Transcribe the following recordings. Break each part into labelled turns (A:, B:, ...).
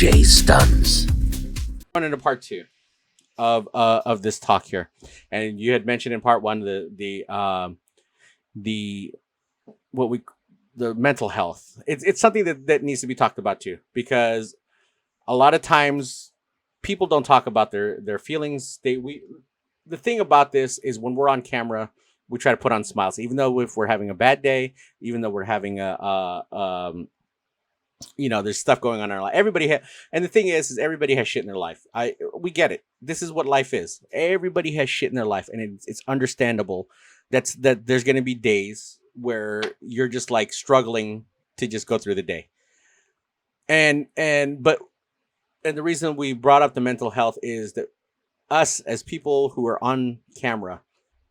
A: JayStunZ.
B: On into part two of this talk here, and you had mentioned in part one the mental health. It's something that needs to be talked about too, because a lot of times people don't talk about their feelings. The thing about this is when we're on camera, we try to put on smiles, even though if we're having a bad day, even though we're having there's stuff going on in our life. And the thing is everybody has shit in their life. We get it. This is what life is. Everybody has shit in their life, and it's understandable that there's going to be days where you're just like struggling to just go through the day. And the reason we brought up the mental health is that us as people who are on camera,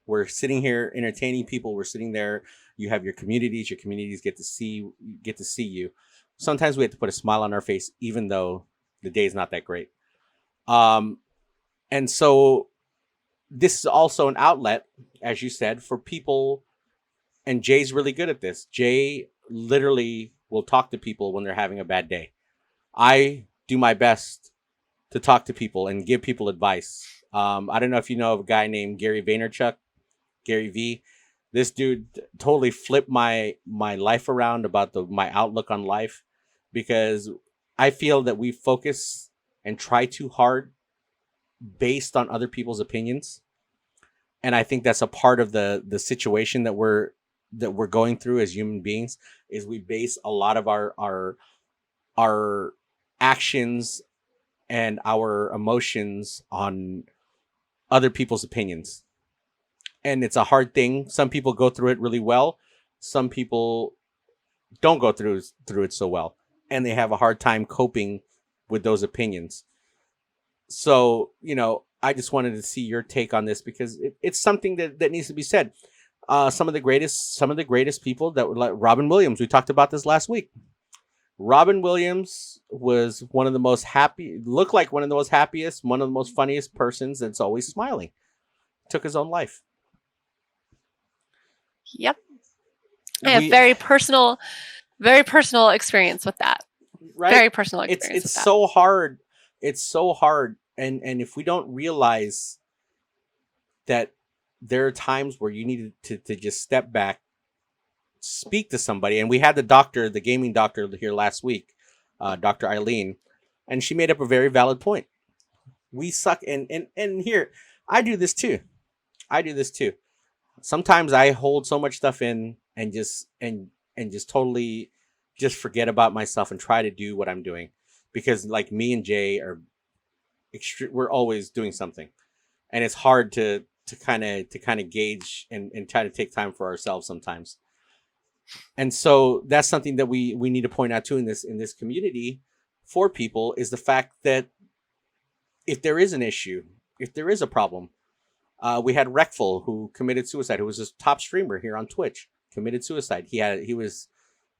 B: we're sitting here entertaining people. We're sitting there. You have your communities. Your communities get to see you. Sometimes we have to put a smile on our face, even though the day is not that great. And so this is also an outlet, as you said, for people. And Jay's really good at this. Jay literally will talk to people when they're having a bad day. I do my best to talk to people and give people advice. I don't know if you know of a guy named Gary Vaynerchuk, Gary V. This dude totally flipped my life around about my outlook on life, because I feel that we focus and try too hard based on other people's opinions. And I think that's a part of the situation that we're going through as human beings, is we base a lot of our actions and our emotions on other people's opinions. And it's a hard thing. Some people go through it really well. Some people don't go through it so well. And they have a hard time coping with those opinions. So, I just wanted to see your take on this, because it's something that needs to be said. Some of the greatest people that were like Robin Williams. We talked about this last week. Robin Williams was one of the most happiest, one of the most funniest persons that's always smiling. Took his own life.
C: Yep. I have very personal experience with that.
B: Right?
C: Very personal experience.
B: It's so hard. It's so hard. And if we don't realize that there are times where you need to just step back, speak to somebody. And we had the gaming doctor here last week, Dr. Eileen, and she made up a very valid point. We suck. And here, I do this too. Sometimes I hold so much stuff in and just totally just forget about myself and try to do what I'm doing, because like me and Jay we're always doing something, and it's hard to kind of gauge and try to take time for ourselves sometimes. And so that's something that we need to point out too in this community for people, is the fact that if there is an issue, if there is a problem, we had Reckful, who committed suicide, who was a top streamer here on Twitch, committed suicide. He was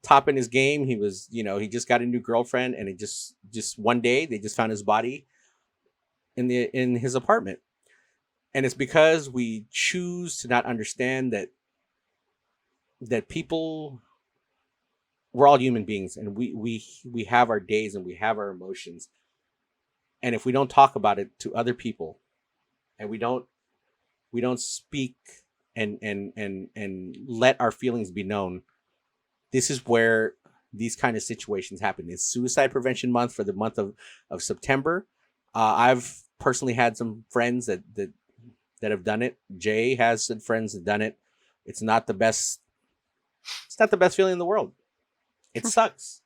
B: top in his game. He was, he just got a new girlfriend, and it just one day they just found his body in his apartment. And it's because we choose to not understand that people, we're all human beings, and we have our days and we have our emotions. And if we don't talk about it to other people, and we don't speak and let our feelings be known, this is where these kind of situations happen. It's Suicide Prevention Month for the month of September. I've personally had some friends that have done it. Jay has some friends that done it. It's not the best feeling in the world. It sucks.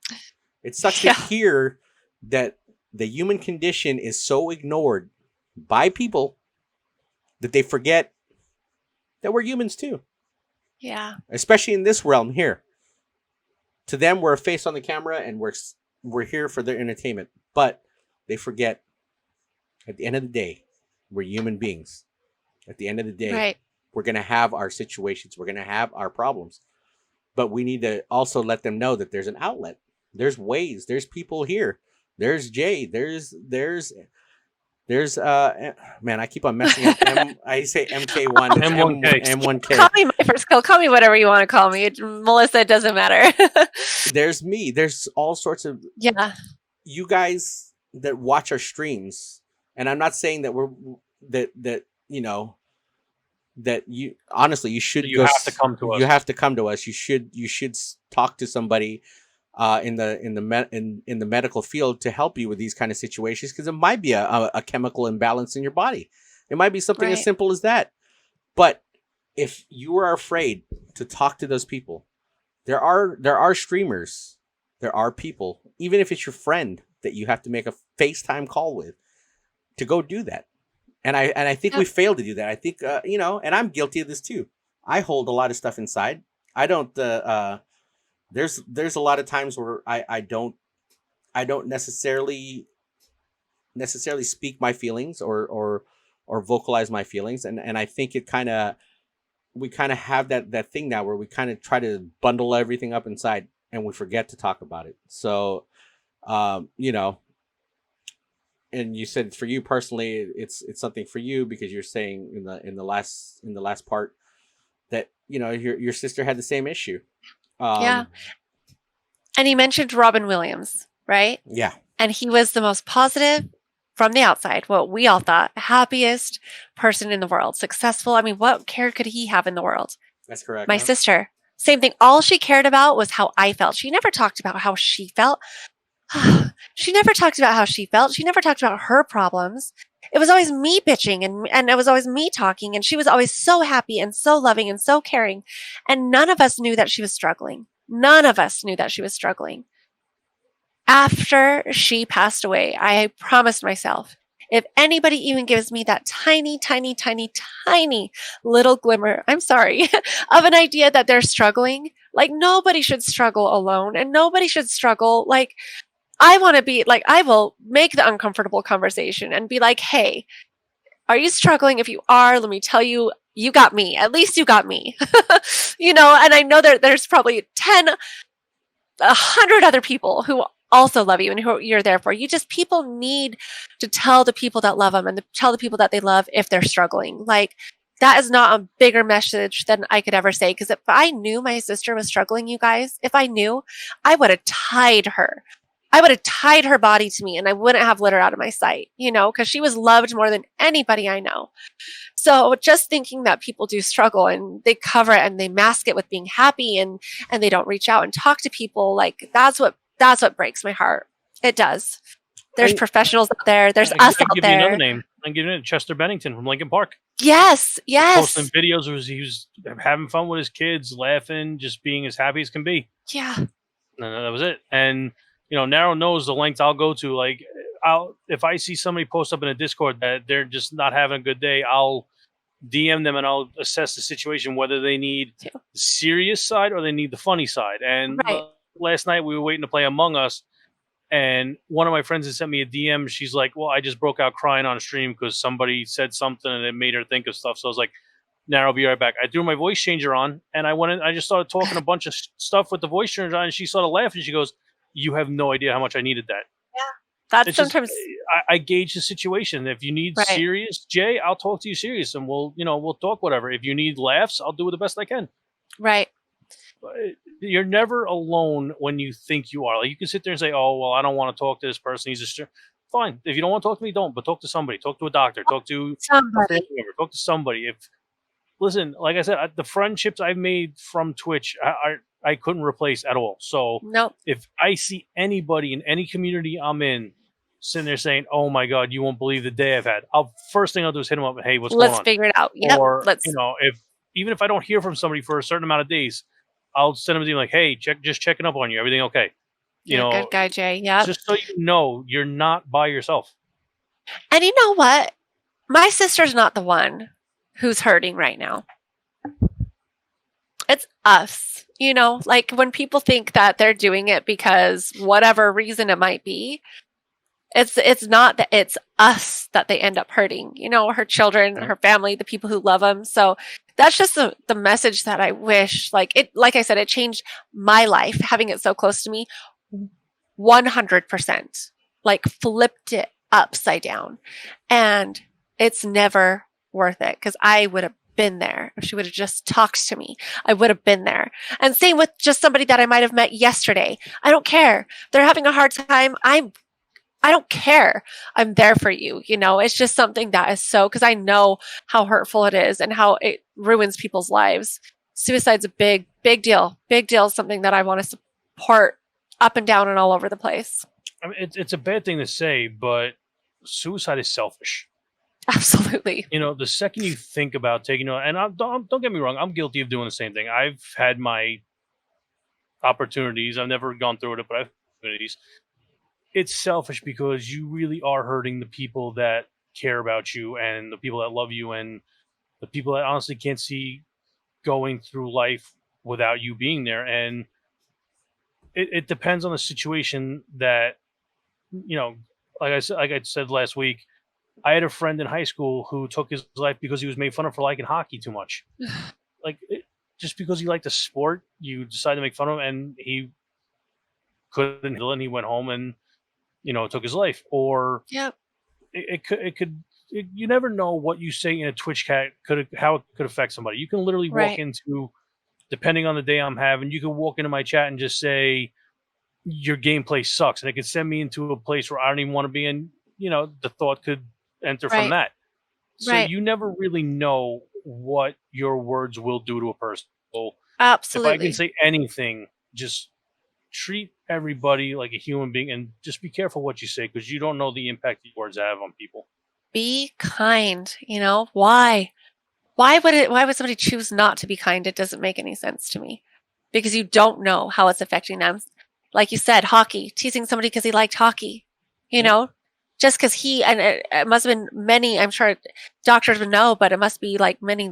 B: It sucks to hear that the human condition is so ignored by people that they forget that we're humans too.
C: Yeah.
B: Especially in this realm here. To them, we're a face on the camera, and we're here for their entertainment. But they forget, at the end of the day, we're human beings. At the end of the day,
C: right,
B: we're going to have our situations. We're going to have our problems. But we need to also let them know that there's an outlet. There's ways. There's people here. There's Jay. There's man, I keep on messing up. I say MK1, M1K.
C: Call me my first call. Call me whatever you want to call me. Melissa, it doesn't matter.
B: There's me. There's all sorts of.
C: Yeah.
B: You guys that watch our streams, and I'm not saying that that you know that you honestly you should
A: you have to come to us.
B: You have to come to us. You should talk to somebody in the medical field to help you with these kind of situations, because it might be a chemical imbalance in your body. It might be something as simple as that. But if you are afraid to talk to those people, there are streamers, there are people, even if it's your friend that you have to make a FaceTime call with, to go do that. And I think we fail to do that. I think and I'm guilty of this too. I hold a lot of stuff inside. I don't. There's a lot of times where I don't necessarily speak my feelings or vocalize my feelings, and I think we kind of have that thing now where we kind of try to bundle everything up inside and we forget to talk about it. So, and you said for you personally, it's something for you because you're saying in the last part that your sister had the same issue.
C: Yeah. And he mentioned Robin Williams, right?
B: Yeah.
C: And he was the most positive from the outside, what we all thought, happiest person in the world, successful. I mean, what care could he have in the world?
B: That's correct.
C: My sister, same thing. All she cared about was how I felt. She never talked about how she felt. She never talked about how she felt. She never talked about her problems. It was always me bitching and it was always me talking. And she was always so happy and so loving and so caring. And none of us knew that she was struggling. None of us knew that she was struggling. After she passed away, I promised myself, if anybody even gives me that tiny, tiny, tiny, tiny little glimmer, I'm sorry, of an idea that they're struggling, like nobody should struggle alone and nobody should struggle. Like, I want to be like, I will make the uncomfortable conversation and be like, hey, are you struggling? If you are, let me tell you, you got me. At least you got me. And I know there's probably 10, 100 other people who also love you and who you're there for. People need to tell the people that love them and to tell the people that they love if they're struggling. Like, that is not a bigger message than I could ever say. Because if I knew my sister was struggling, you guys, if I knew, I would have tied her. I would have tied her body to me and I wouldn't have let her out of my sight, because she was loved more than anybody I know. So just thinking that people do struggle and they cover it and they mask it with being happy and they don't reach out and talk to people, like that's what breaks my heart. It does. There's professionals out there. There's us out there.
A: Give you another name. I'm giving it Chester Bennington from Lincoln Park.
C: Yes.
A: Posting videos where he was having fun with his kids, laughing, just being as happy as can be.
C: Yeah.
A: And that was it. And Narrow knows the lengths I'll go to. Like, if I see somebody post up in a Discord that they're just not having a good day, I'll DM them and I'll assess the situation, whether they need the serious side or they need the funny side. And last night we were waiting to play Among Us, and one of my friends had sent me a DM. She's like, well, I just broke out crying on stream because somebody said something and it made her think of stuff. So I was like, Narrow, I'll be right back. I threw my voice changer on and I went in, I just started talking a bunch of stuff with the voice changer on, and she started laughing. She goes, you have no idea how much I needed that.
C: Yeah. That's
A: it's
C: sometimes
A: just, I gauge the situation. If you need serious, Jay, I'll talk to you serious and we'll talk whatever. If you need laughs, I'll do it the best I can.
C: Right.
A: You're never alone when you think you are. Like, you can sit there and say, oh, well, I don't want to talk to this person. He's fine. If you don't want to talk to me, don't, but talk to somebody, talk to a doctor, talk to somebody, talk to somebody. Listen, like I said, the friendships I've made from Twitch, I couldn't replace at all. So if I see anybody in any community I'm in sitting there saying, oh my God, you won't believe the day I've had, first thing I'll do is hit them up and, hey, what's going on?
C: Let's figure it out. Yep.
A: Or, even if I don't hear from somebody for a certain amount of days, I'll send them a like, hey, just checking up on you. Everything okay?
C: Good guy, Jay. Yeah.
A: Just so you know, you're not by yourself.
C: And you know what? My sister's not the one who's hurting right now. It's us. Like when people think that they're doing it because whatever reason it might be, it's not that, it's us that they end up hurting. Her children, her family, the people who love them. So that's just the message that I wish, like I said, it changed my life, having it so close to me 100%, like flipped it upside down. And it's never worth it, because I would have been there. If she would have just talked to me, I would have been there. And same with just somebody that I might have met yesterday. I don't care. They're having a hard time. I don't care. I'm there for you. You know, it's just something that is so, because I know how hurtful it is and how it ruins people's lives. Suicide's a big, big deal. Big deal is something that I want to support up and down and all over the place.
A: I mean, it's a bad thing to say, but suicide is selfish.
C: Absolutely.
A: You know, the second you think about taking, and don't get me wrong, I'm guilty of doing the same thing. I've had my opportunities. I've never gone through it, but I've had opportunities. It's selfish because you really are hurting the people that care about you and the people that love you and the people that honestly can't see going through life without you being there. And it depends on the situation that, you know, like I said last week, I had a friend in high school who took his life because he was made fun of for liking hockey too much. Just because he liked the sport, you decide to make fun of him, and he couldn't handle it, and he went home and, you know, took his life. Or
C: Yep.
A: you never know what you say in a Twitch chat how it could affect somebody. You can literally walk
C: Right.
A: into, depending on the day I'm having, you can walk into my chat and just say your gameplay sucks, and it could send me into a place where I don't even want to be in. You know, the thought could enter from
C: Right.
A: that. So
C: Right.
A: you never really know what your words will do to a person. So if I can
C: Absolutely.
A: say anything, just treat everybody like a human being and just be careful what you say, because you don't know the impact your words have on people.
C: Be kind. You know, why? Why would somebody choose not to be kind? It doesn't make any sense to me. Because you don't know how it's affecting them. Like you said, hockey, teasing somebody because he liked hockey. You know, just because and it must have been many, I'm sure doctors would know, but it must be like many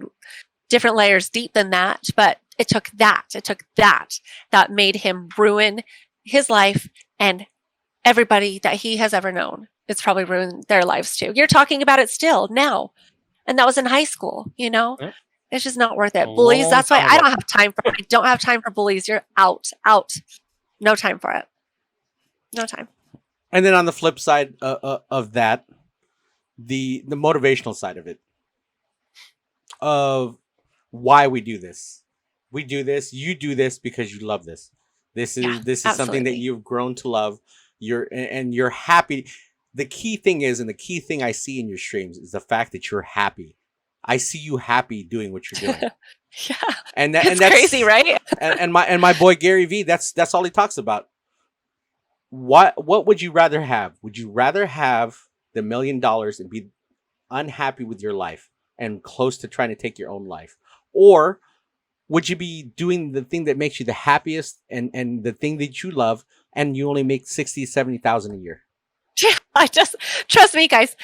C: different layers deep than that. But it took that made him ruin his life, and everybody that he has ever known. It's probably ruined their lives too. You're talking about it still now. And that was in high school, you know?
A: Yeah.
C: It's just not worth it.
A: A
C: Bullies,
A: long
C: that's why
A: time
C: I
A: ago.
C: don't have time for I don't have time for bullies. You're out. No time for it. No time.
B: And then on the flip side of that, the motivational side of it, of why we do this. We do this. You do this because you love this. This is something that
C: absolutely.
B: you've grown to love. You're happy. The key thing is, and the key thing I see in your streams is the fact that you're happy. I see you happy doing what you're doing.
C: Yeah.
B: And
C: It's
B: that's
C: crazy, right?
B: and my boy Gary V, that's all he talks about. What would you rather have? Would you rather have the $1 million and be unhappy with your life and close to trying to take your own life? Or would you be doing the thing that makes you the happiest and the thing that you love, and you only make 60,000-70,000 a year?
C: I just trust me, guys.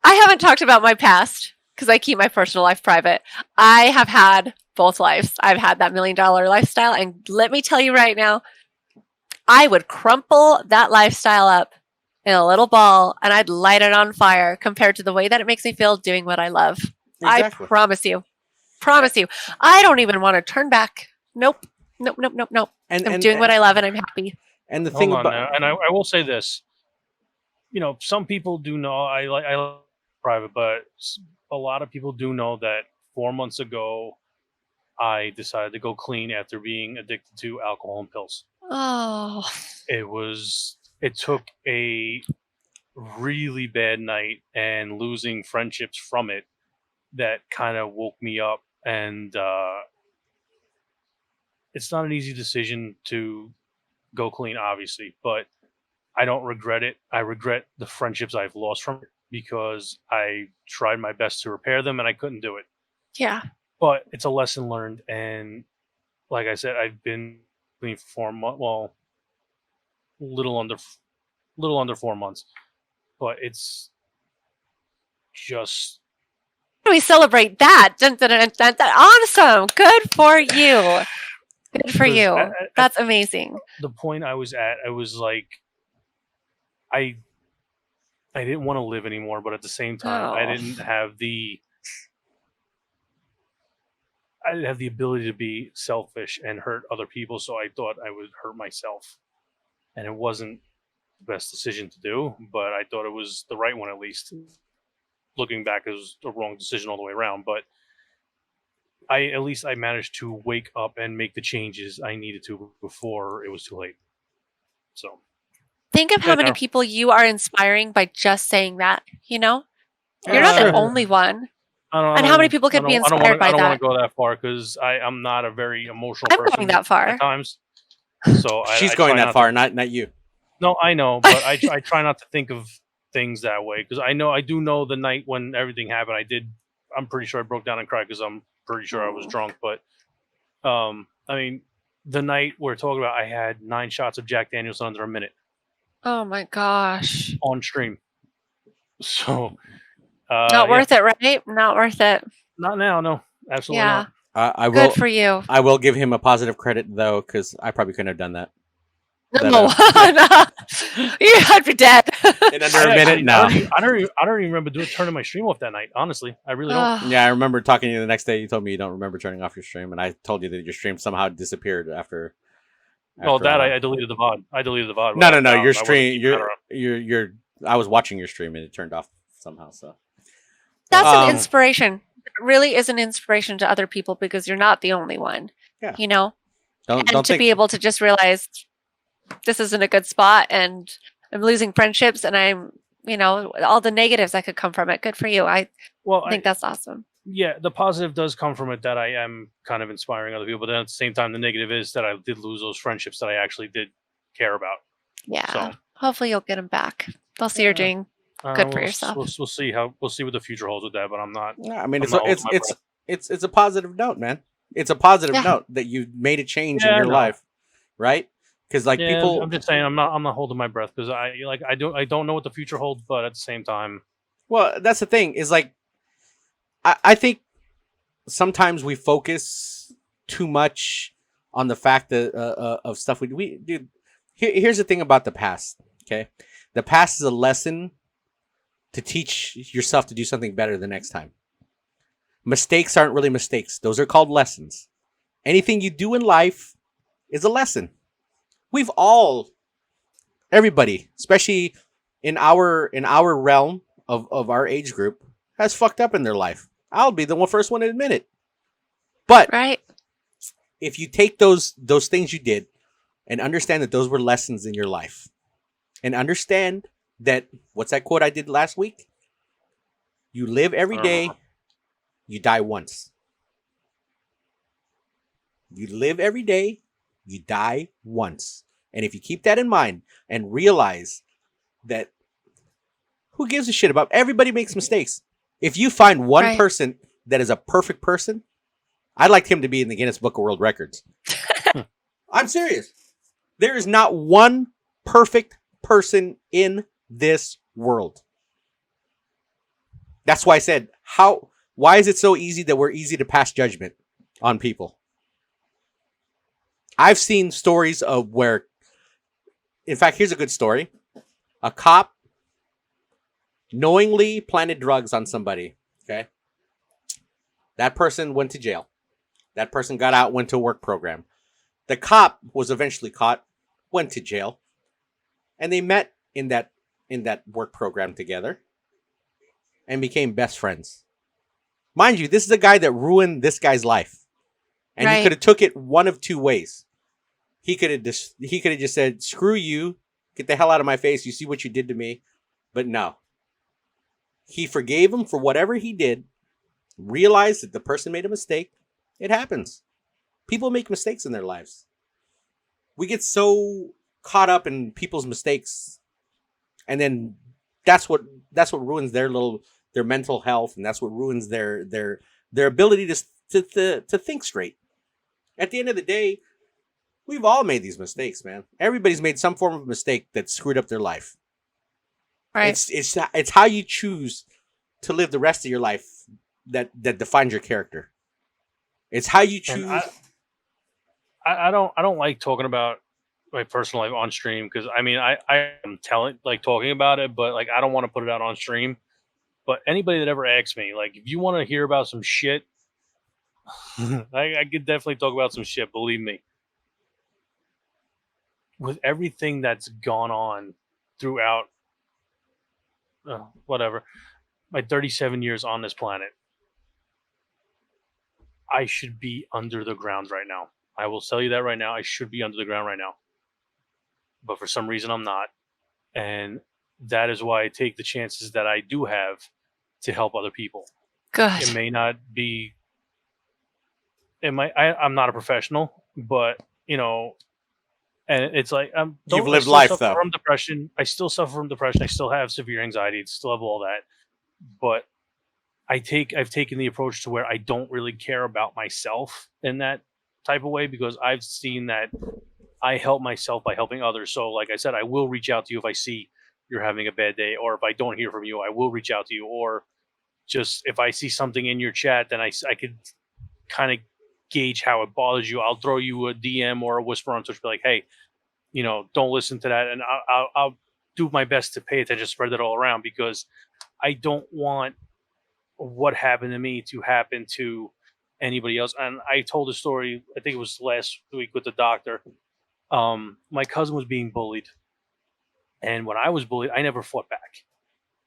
C: I haven't talked about my past because I keep my personal life private. I have had both lives. I've had that $1 million lifestyle, and let me tell you right now, I would crumple that lifestyle up in a little ball and I'd light it on fire compared to the way that it makes me feel doing what I love.
B: Exactly.
C: I promise you. Promise you. I don't even want to turn back. Nope. Nope. I'm doing what I love and I'm happy.
B: And the
A: Hold
B: thing
A: on
B: about
A: now. And I will say this. You know, some people do know I like private, but a lot of people do know that 4 months ago I decided to go clean after being addicted to alcohol and pills.
C: Oh,
A: It took a really bad night and losing friendships from it that kind of woke me up. And it's not an easy decision to go clean, obviously, but I don't regret it. I regret the friendships I've lost from it because I tried my best to repair them and I couldn't do it.
C: yeah.
A: But it's a lesson learned. And like I said, I've been clean for 4 months. Well, little under 4 months. But it's just
C: We celebrate that. Dun, dun, dun, dun, dun. Awesome. Good for you. Good for
A: because
C: you.
A: at
C: That's amazing.
A: the point I was at, I was like, I didn't want to live anymore, but at the same time,
C: Oh.
A: I didn't have the ability to be selfish and hurt other people, so I thought I would hurt myself. And it wasn't the best decision to do, but I thought it was the right one, at least. Looking back, it was the wrong decision all the way around, but I managed to wake up and make the changes I needed to before it was too late. So
C: Think of how
A: Yeah,
C: many
A: no.
C: people you are inspiring by just saying that. You know,
B: Yeah,
C: you're not the
B: sure.
C: only one.
A: I
C: And how many people could be inspired by
A: I don't want
C: that?
A: to go that far because I'm not a very emotional
C: I'm
A: person
C: going that far.
A: at times. So
B: She's
A: I
B: going
A: try
B: that
A: not
B: far,
A: to,
B: not you.
A: no, I know, but I try not to think of things that way because I do know the night when everything happened, I'm pretty sure I broke down and cried because I'm pretty sure I was drunk. But I mean, the night we're talking about, I had 9 shots of Jack Daniels in under a minute
C: Oh my gosh.
A: on stream. So
C: Not
A: yeah,
C: worth it, right? Not worth it.
A: not now, no, absolutely
C: Yeah.
A: not.
B: I
C: Good
B: will.
C: for you.
B: I will give him a positive credit though, because I probably couldn't have done that.
C: No.
B: That,
C: I'd be dead.
B: in under a minute, no.
A: I don't even remember turning my stream off that night. Honestly, I really don't.
C: Ugh.
B: Yeah, I remember talking to you the next day. You told me you don't remember turning off your stream, and I told you that your stream somehow disappeared after.
A: Well,
B: after
A: that
B: a while.
A: I deleted the VOD. I deleted the VOD.
B: No. Your
A: I wasn't
B: stream,
A: keeping that around.
B: your. I was watching your stream and it turned off somehow. So
C: That's
B: Um,
C: an inspiration. It really is an inspiration to other people because you're not the only one.
B: Yeah.
C: You know?
B: don't
C: And to
B: think.
C: be able to just realize this isn't a good spot and I'm losing friendships and I'm, all the negatives that could come from it. Good for you. I
A: Well,
C: think that's awesome.
A: yeah, the positive does come from it that I am kind of inspiring other people, but then at the same time, the negative is that I did lose those friendships that I actually did care about.
C: Yeah.
A: So
C: Hopefully you'll get them back. They'll see you're doing good for yourself.
A: We'll see what the future holds with that, but I'm not.
B: Yeah, I mean,
A: I'm not holding my
B: it's a positive note, man. It's a positive
C: Yeah.
B: note that you made a change
A: Yeah,
B: in
A: I
B: your
A: know.
B: life, right? Because like
A: Yeah,
B: people,
A: I'm just saying I'm not holding my breath because I don't know what the future holds, but at the same time,
B: well, that's the thing is like, I think sometimes we focus too much on the fact that of stuff we do. Here's the thing about the past. Okay, the past is a lesson to teach yourself to do something better the next time. Mistakes aren't really mistakes; those are called lessons. Anything you do in life is a lesson. We've all, everybody, especially in our realm of our age group, has fucked up in their life. I'll be the first one to admit it. But
C: Right?
B: if you take those things you did and understand that those were lessons in your life, and understand that, what's that quote I did last week? You live every day, you die once. You live every day, you die once. And if you keep that in mind and realize that who gives a shit about, everybody makes mistakes. If you find one
C: Right.
B: person that is a perfect person, I'd like him to be in the Guinness Book of World Records. I'm serious. There is not one perfect person in this world. That's why I said, why is it so easy that we're easy to pass judgment on people? I've seen stories of where, in fact, here's a good story. A cop knowingly planted drugs on somebody. Okay. That person went to jail. That person got out, went to a work program. The cop was eventually caught, went to jail, and they met in that work program together and became best friends. Mind you, this is a guy that ruined this guy's life. And he
C: Right.
B: could have took it one of two ways. He could have just said, "Screw you, get the hell out of my face. You see what you did to me." But no. He forgave him for whatever he did, realized that the person made a mistake. It happens. People make mistakes in their lives. We get so caught up in people's mistakes, and then that's what ruins their mental health, and that's what ruins their ability to think straight. At the end of the day, we've all made these mistakes, man. Everybody's made some form of mistake that screwed up their life.
C: Right.
B: It's how you choose to live the rest of your life that defines your character. It's how you choose.
A: and I don't like talking about my personal life on stream because I mean I am talking about it, but like I don't want to put it out on stream. But anybody that ever asks me, like, if you want to hear about some shit, I could definitely talk about some shit. Believe me. With everything that's gone on throughout, whatever, my 37 years on this planet, I should be under the ground right now. I will tell you that right now. I should be under the ground right now. But for some reason, I'm not. and that is why I take the chances that I do have to help other people.
C: Good.
A: It may not be. I'm not a professional, but and it's like
B: You've
A: I
B: lived
A: still
B: life,
A: suffer
B: though.
A: from depression. I still suffer from depression. I still have severe anxiety. I still have all that, but I've taken the approach to where I don't really care about myself in that type of way, because I've seen that I help myself by helping others. So, like I said, I will reach out to you if I see you're having a bad day, or if I don't hear from you, I will reach out to you, or just if I see something in your chat, then I could kind of gauge how it bothers you. I'll throw you a DM or a whisper on Twitch, be like, hey, don't listen to that, and I'll do my best to pay attention, spread that all around, because I don't want what happened to me to happen to anybody else. And I told a story, I think it was last week with the doctor. My cousin was being bullied, and when I was bullied, I never fought back,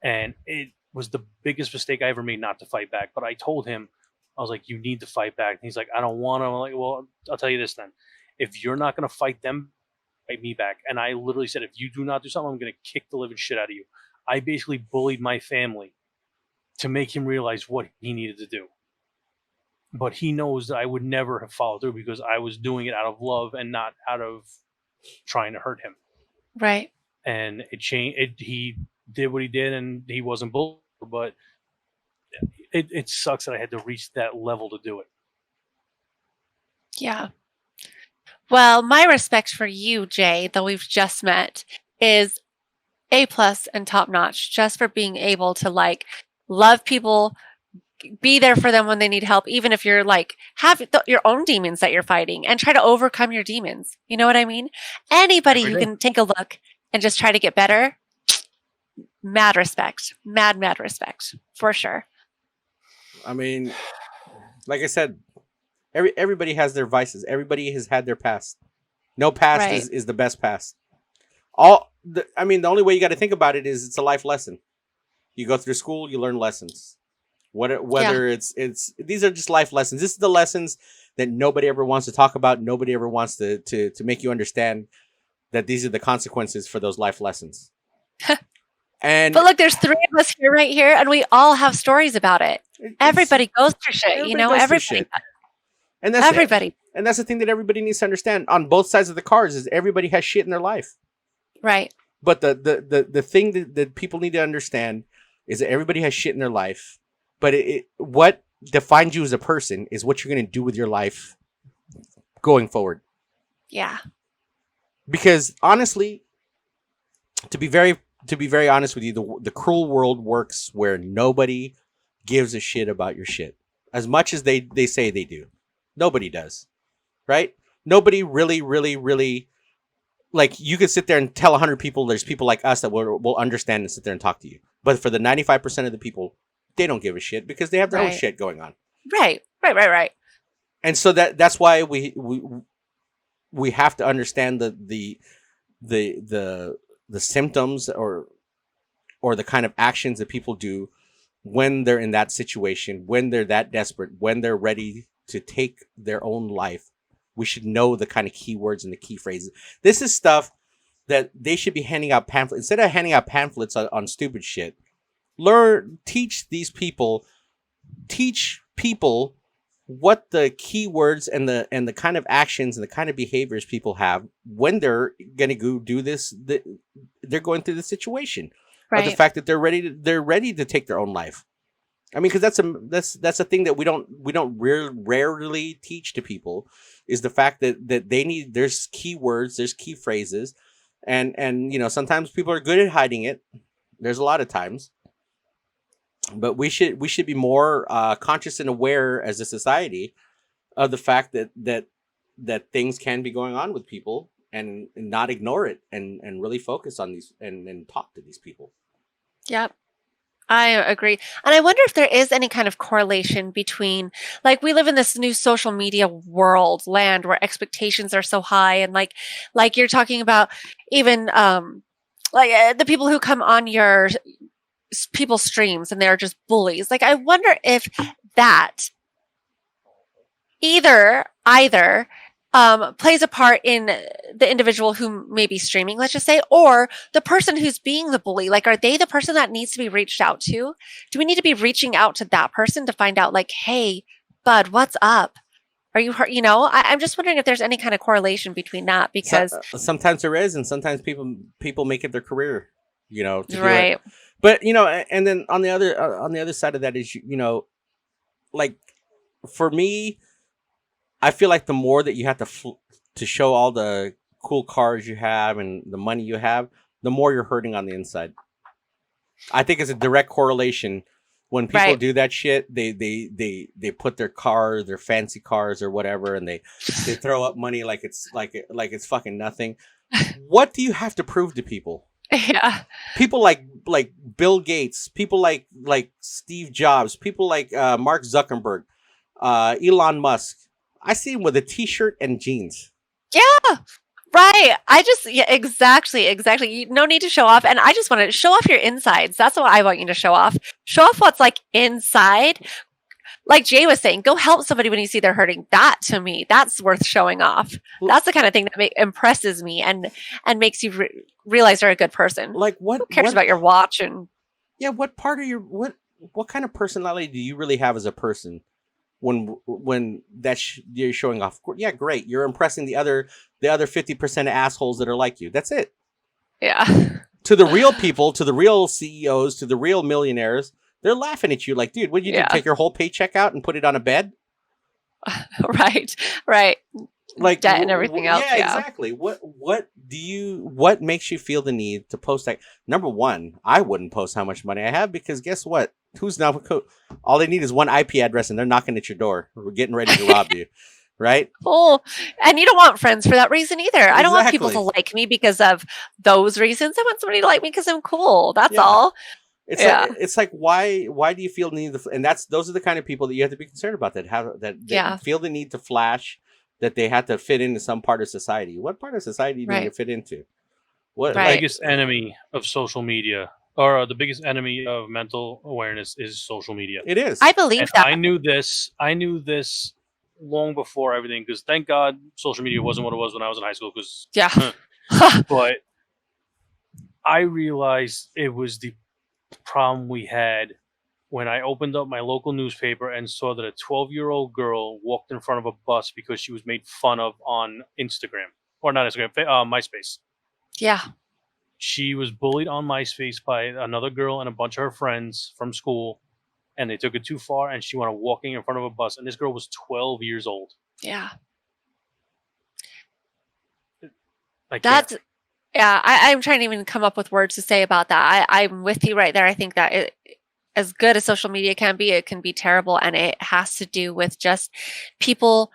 A: and it was the biggest mistake I ever made not to fight back. But I told him, I was like, you need to fight back. And he's like, I don't want to. I'm like, well, I'll tell you this then. If you're not going to fight them, fight me back. And I literally said, if you do not do something, I'm going to kick the living shit out of you. I basically bullied my family to make him realize what he needed to do. But he knows that I would never have followed through, because I was doing it out of love and not out of trying to hurt him.
C: Right.
A: And it changed. He did what he did, and he wasn't bullied, but it sucks that I had to reach that level to do it.
C: Yeah. Well, my respect for you, Jay, though we've just met, is A+ and top notch, just for being able to love people, be there for them when they need help, even if you're have your own demons that you're fighting, and try to overcome your demons. You know what I mean? Anybody who can take a look and just try to get better, mad respect, mad respect, for sure.
B: I mean, like I said, everybody has their vices. Everybody has had their past. No past
C: Right.
B: is the best past. The only way you got to think about it is it's a life lesson. You go through school, you learn lessons. Whether it's these are just life lessons. This is the lessons that nobody ever wants to talk about. Nobody ever wants to make you understand that these are the consequences for those life lessons. But
C: look, there's 3 of us here, right here, and we all have stories about it. Everybody goes through shit, everybody.
B: And that's
C: everybody.
B: And that's the thing that everybody needs to understand on both sides of the cars is everybody has shit in their life.
C: Right.
B: But the thing that people need to understand is that everybody has shit in their life. But what defines you as a person is what you're going to do with your life going forward.
C: Yeah.
B: Because honestly, to be very honest with you, the cruel world works where nobody gives a shit about your shit as much as they say they do. Nobody does, right? Nobody really, you could sit there and tell 100 people. There's people like us that will understand and sit there and talk to you. But for the 95% of the people, they don't give a shit because they have their own shit going on.
C: Right.
B: And so that's why we have to understand the symptoms or the kind of actions that people do when they're in that situation, when they're that desperate, when they're ready to take their own life. We should know the kind of keywords and the key phrases. This is stuff that they should be handing out pamphlets. Instead of handing out pamphlets on stupid shit, teach people what the keywords and the kind of actions and the kind of behaviors people have when they're going to go do this. They're going through the situation, right? Or the fact that they're ready to take their own life. I mean, because that's a thing that we don't rarely teach to people, is the fact that there's keywords, there's key phrases, and sometimes people are good at hiding it. There's a lot of times. But we should be more conscious and aware as a society of the fact that things can be going on with people, and not ignore it and really focus on these and talk to these people.
C: Yep. I agree. And I wonder if there is any kind of correlation between, we live in this new social media land where expectations are so high, and like you're talking about, even the people who come on your people's streams and they're just bullies. I wonder if that either plays a part in the individual who may be streaming, let's just say, or the person who's being the bully. Like, are they the person that needs to be reached out to? Do we need to be reaching out to that person to find out, like, hey, bud, what's up? Are you hurt? I'm just wondering if there's any kind of correlation between that, because
B: sometimes there is, and sometimes people make it their career, to do
C: right.
B: it. But and then on the other side of that is like for me, I feel like the more that you have to show all the cool cars you have and the money you have, the more you're hurting on the inside. I think it's a direct correlation. When people
C: Right.
B: do that shit, they put their fancy cars or whatever, and they throw up money like it's fucking nothing. What do you have to prove to people?
C: Yeah.
B: People like Bill Gates, people like Steve Jobs, people like Mark Zuckerberg, Elon Musk. I see him with a t-shirt and jeans.
C: Yeah. Right. Exactly. No need to show off. And I just want to show off your insides. That's what I want you to show off. Show off what's like inside. Like Jay was saying, go help somebody when you see they're hurting. That to me, that's worth showing off. That's the kind of thing that impresses me and makes you realize they're a good person.
B: Like
C: who cares about your watch and
B: what part of your what kind of personality do you really have as a person? When you're showing off, yeah, great. You're impressing the other 50% of assholes that are like you. That's it.
C: Yeah.
B: To the real people, to the real CEOs, to the real millionaires, they're laughing at you like, dude, what did you do? Take your whole paycheck out and put it on a bed?
C: Right. Like debt and everything else.
B: Yeah, exactly. What makes you feel the need to post that? Number one, I wouldn't post how much money I have, because guess what? Who's now? All they need is one IP address, and they're knocking at your door. We're getting ready to rob you, right?
C: Oh, and you don't want friends for that reason either.
B: Exactly.
C: I don't want people to like me because of those reasons. I want somebody to like me because I'm cool. That's all.
B: It's like why do you feel the need to? And those are the kind of people that you have to be concerned about, that feel the need to flash, that they have to fit into some part of society. What part of society do you need to fit into?
A: The biggest enemy of social media, or the biggest enemy of mental awareness, is social media.
B: It is.
C: I believe that.
A: I knew this long before everything, because thank God social media wasn't what it was when I was in high school. But I realized it was the problem we had when I opened up my local newspaper and saw that a 12-year-old girl walked in front of a bus because she was made fun of on Instagram. Or not Instagram, MySpace.
C: Yeah.
A: She was bullied on MySpace by another girl and a bunch of her friends from school, and they took it too far, and she wound up walking in front of a bus, and this girl was 12 years old.
C: Yeah.
B: Yeah,
C: I'm trying to even come up with words to say about that. I'm with you right there. I think that as good as social media can be, it can be terrible, and it has to do with just people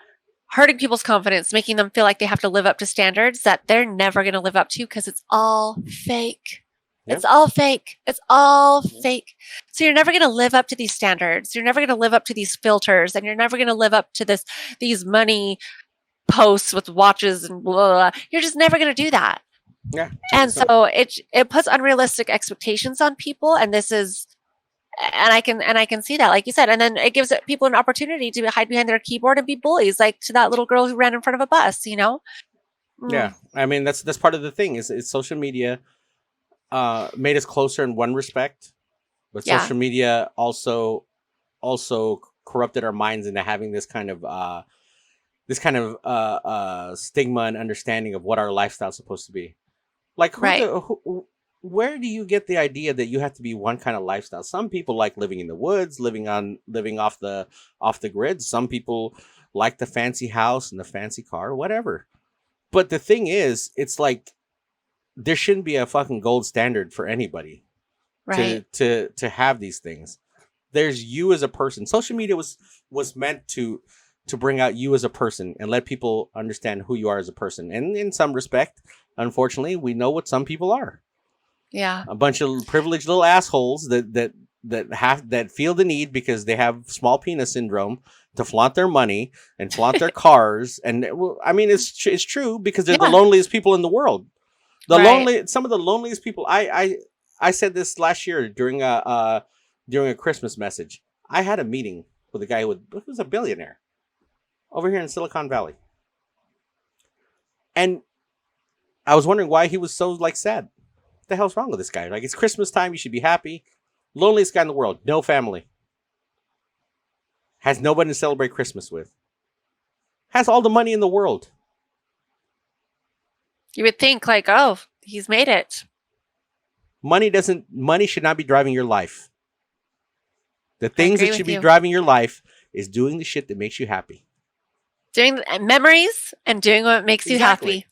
C: hurting people's confidence, making them feel like they have to live up to standards that they're never going to live up to, because it's all fake. Yep. It's all fake. It's all fake. So you're never going to live up to these standards. You're never going to live up to these filters, and you're never going to live up to these money posts with watches and blah, blah, blah. You're just never going to do that.
B: Yeah.
C: And so it puts unrealistic expectations on people, and I can see that, like you said, and then it gives people an opportunity to hide behind their keyboard and be bullies, like to that little girl who ran in front of a bus,
B: Yeah, I mean that's part of the thing is social media made us closer in one respect, but social media also corrupted our minds into having this kind of stigma and understanding of what our lifestyle is supposed to be. Like where do you get the idea that you have to be one kind of lifestyle? Some people like living in the woods, living off the grid. Some people like the fancy house and the fancy car, whatever. But the thing is, it's like there shouldn't be a fucking gold standard for anybody to have these things. There's you as a person. Social media was meant to bring out you as a person and let people understand who you are as a person. And in some respect, unfortunately, we know what some people are.
C: Yeah.
B: A bunch of privileged little assholes that feel the need, because they have small penis syndrome, to flaunt their money and flaunt their cars. And I mean, it's true, because they're the loneliest people in the world. Some of the loneliest people. I said this last year during a Christmas message. I had a meeting with a guy who was a billionaire over here in Silicon Valley. And I was wondering why he was so like sad. What the hell's wrong with this guy? Like, it's Christmas time. You should be happy. Loneliest guy in the world. No family. Has nobody to celebrate Christmas with. Has all the money in the world.
C: You would think like, oh, he's made it.
B: Money should not be driving your life. The things that should be
C: you.
B: driving your life is doing the shit that makes you happy.
C: Doing memories and doing what makes you
B: Exactly.
C: happy.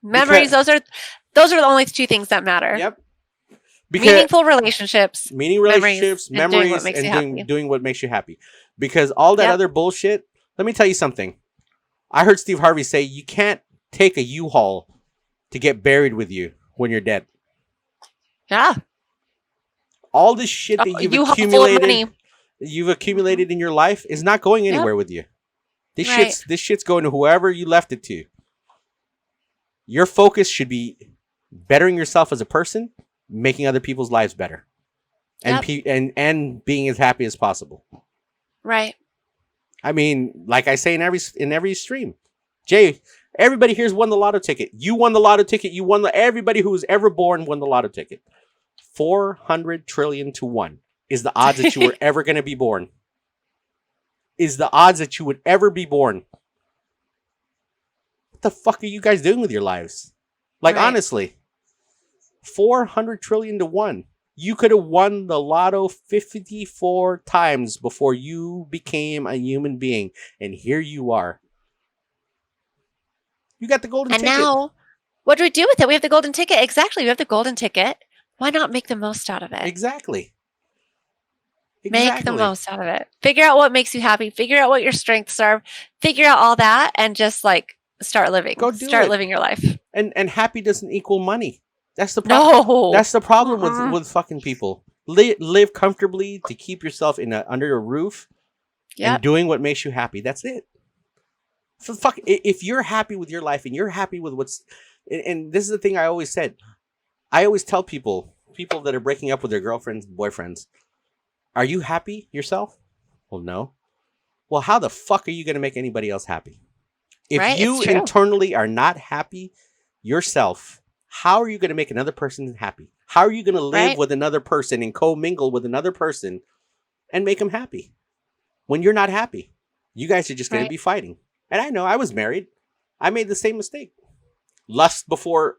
C: Memories, those are the only two things that matter.
B: Yep.
C: Meaningful relationships.
B: Memories,
C: and doing what makes you happy.
B: doing what makes you happy. Because all that other bullshit, let me tell you something. I heard Steve Harvey say you can't take a U-Haul to get buried with you when you're dead.
C: Yeah.
B: All this shit that you've accumulated in your life is not going anywhere with you. This shit's going to whoever you left it to. Your focus should be bettering yourself as a person, making other people's lives better, and being as happy as possible.
C: Right.
B: I mean, like I say in every stream, Jay, everybody here's won the lotto ticket. You won the lotto ticket. Everybody who was ever born won the lotto ticket. 400 trillion to 1 is the odds that you were ever going to be born. Is the odds that you would ever be born. What the fuck are you guys doing with your lives? Like, honestly, 400 trillion to 1. You could have won the lotto 54 times before you became a human being. And here you are. You got the golden ticket.
C: And now, what do we do with it? We have the golden ticket. Exactly. We have the golden ticket. Why not make the most out of it?
B: Exactly.
C: Make the most out of it. Figure out what makes you happy. Figure out what your strengths are. Figure out all that and just like start living. Start living your life.
B: And happy doesn't equal money. That's the problem.
C: No.
B: That's the problem with fucking people. Live comfortably to keep yourself under a roof and doing what makes you happy. That's it. So if you're happy with your life and you're happy with and this is the thing I always said. I always tell people that are breaking up with their girlfriends, boyfriends, are you happy yourself? Well, no. Well, how the fuck are you going to make anybody else happy? If you internally are not happy yourself, how are you going to make another person happy? How are you going to live with another person and co-mingle with another person and make them happy? When you're not happy, you guys are just going to be fighting. And I know I was married. I made the same mistake. Lust before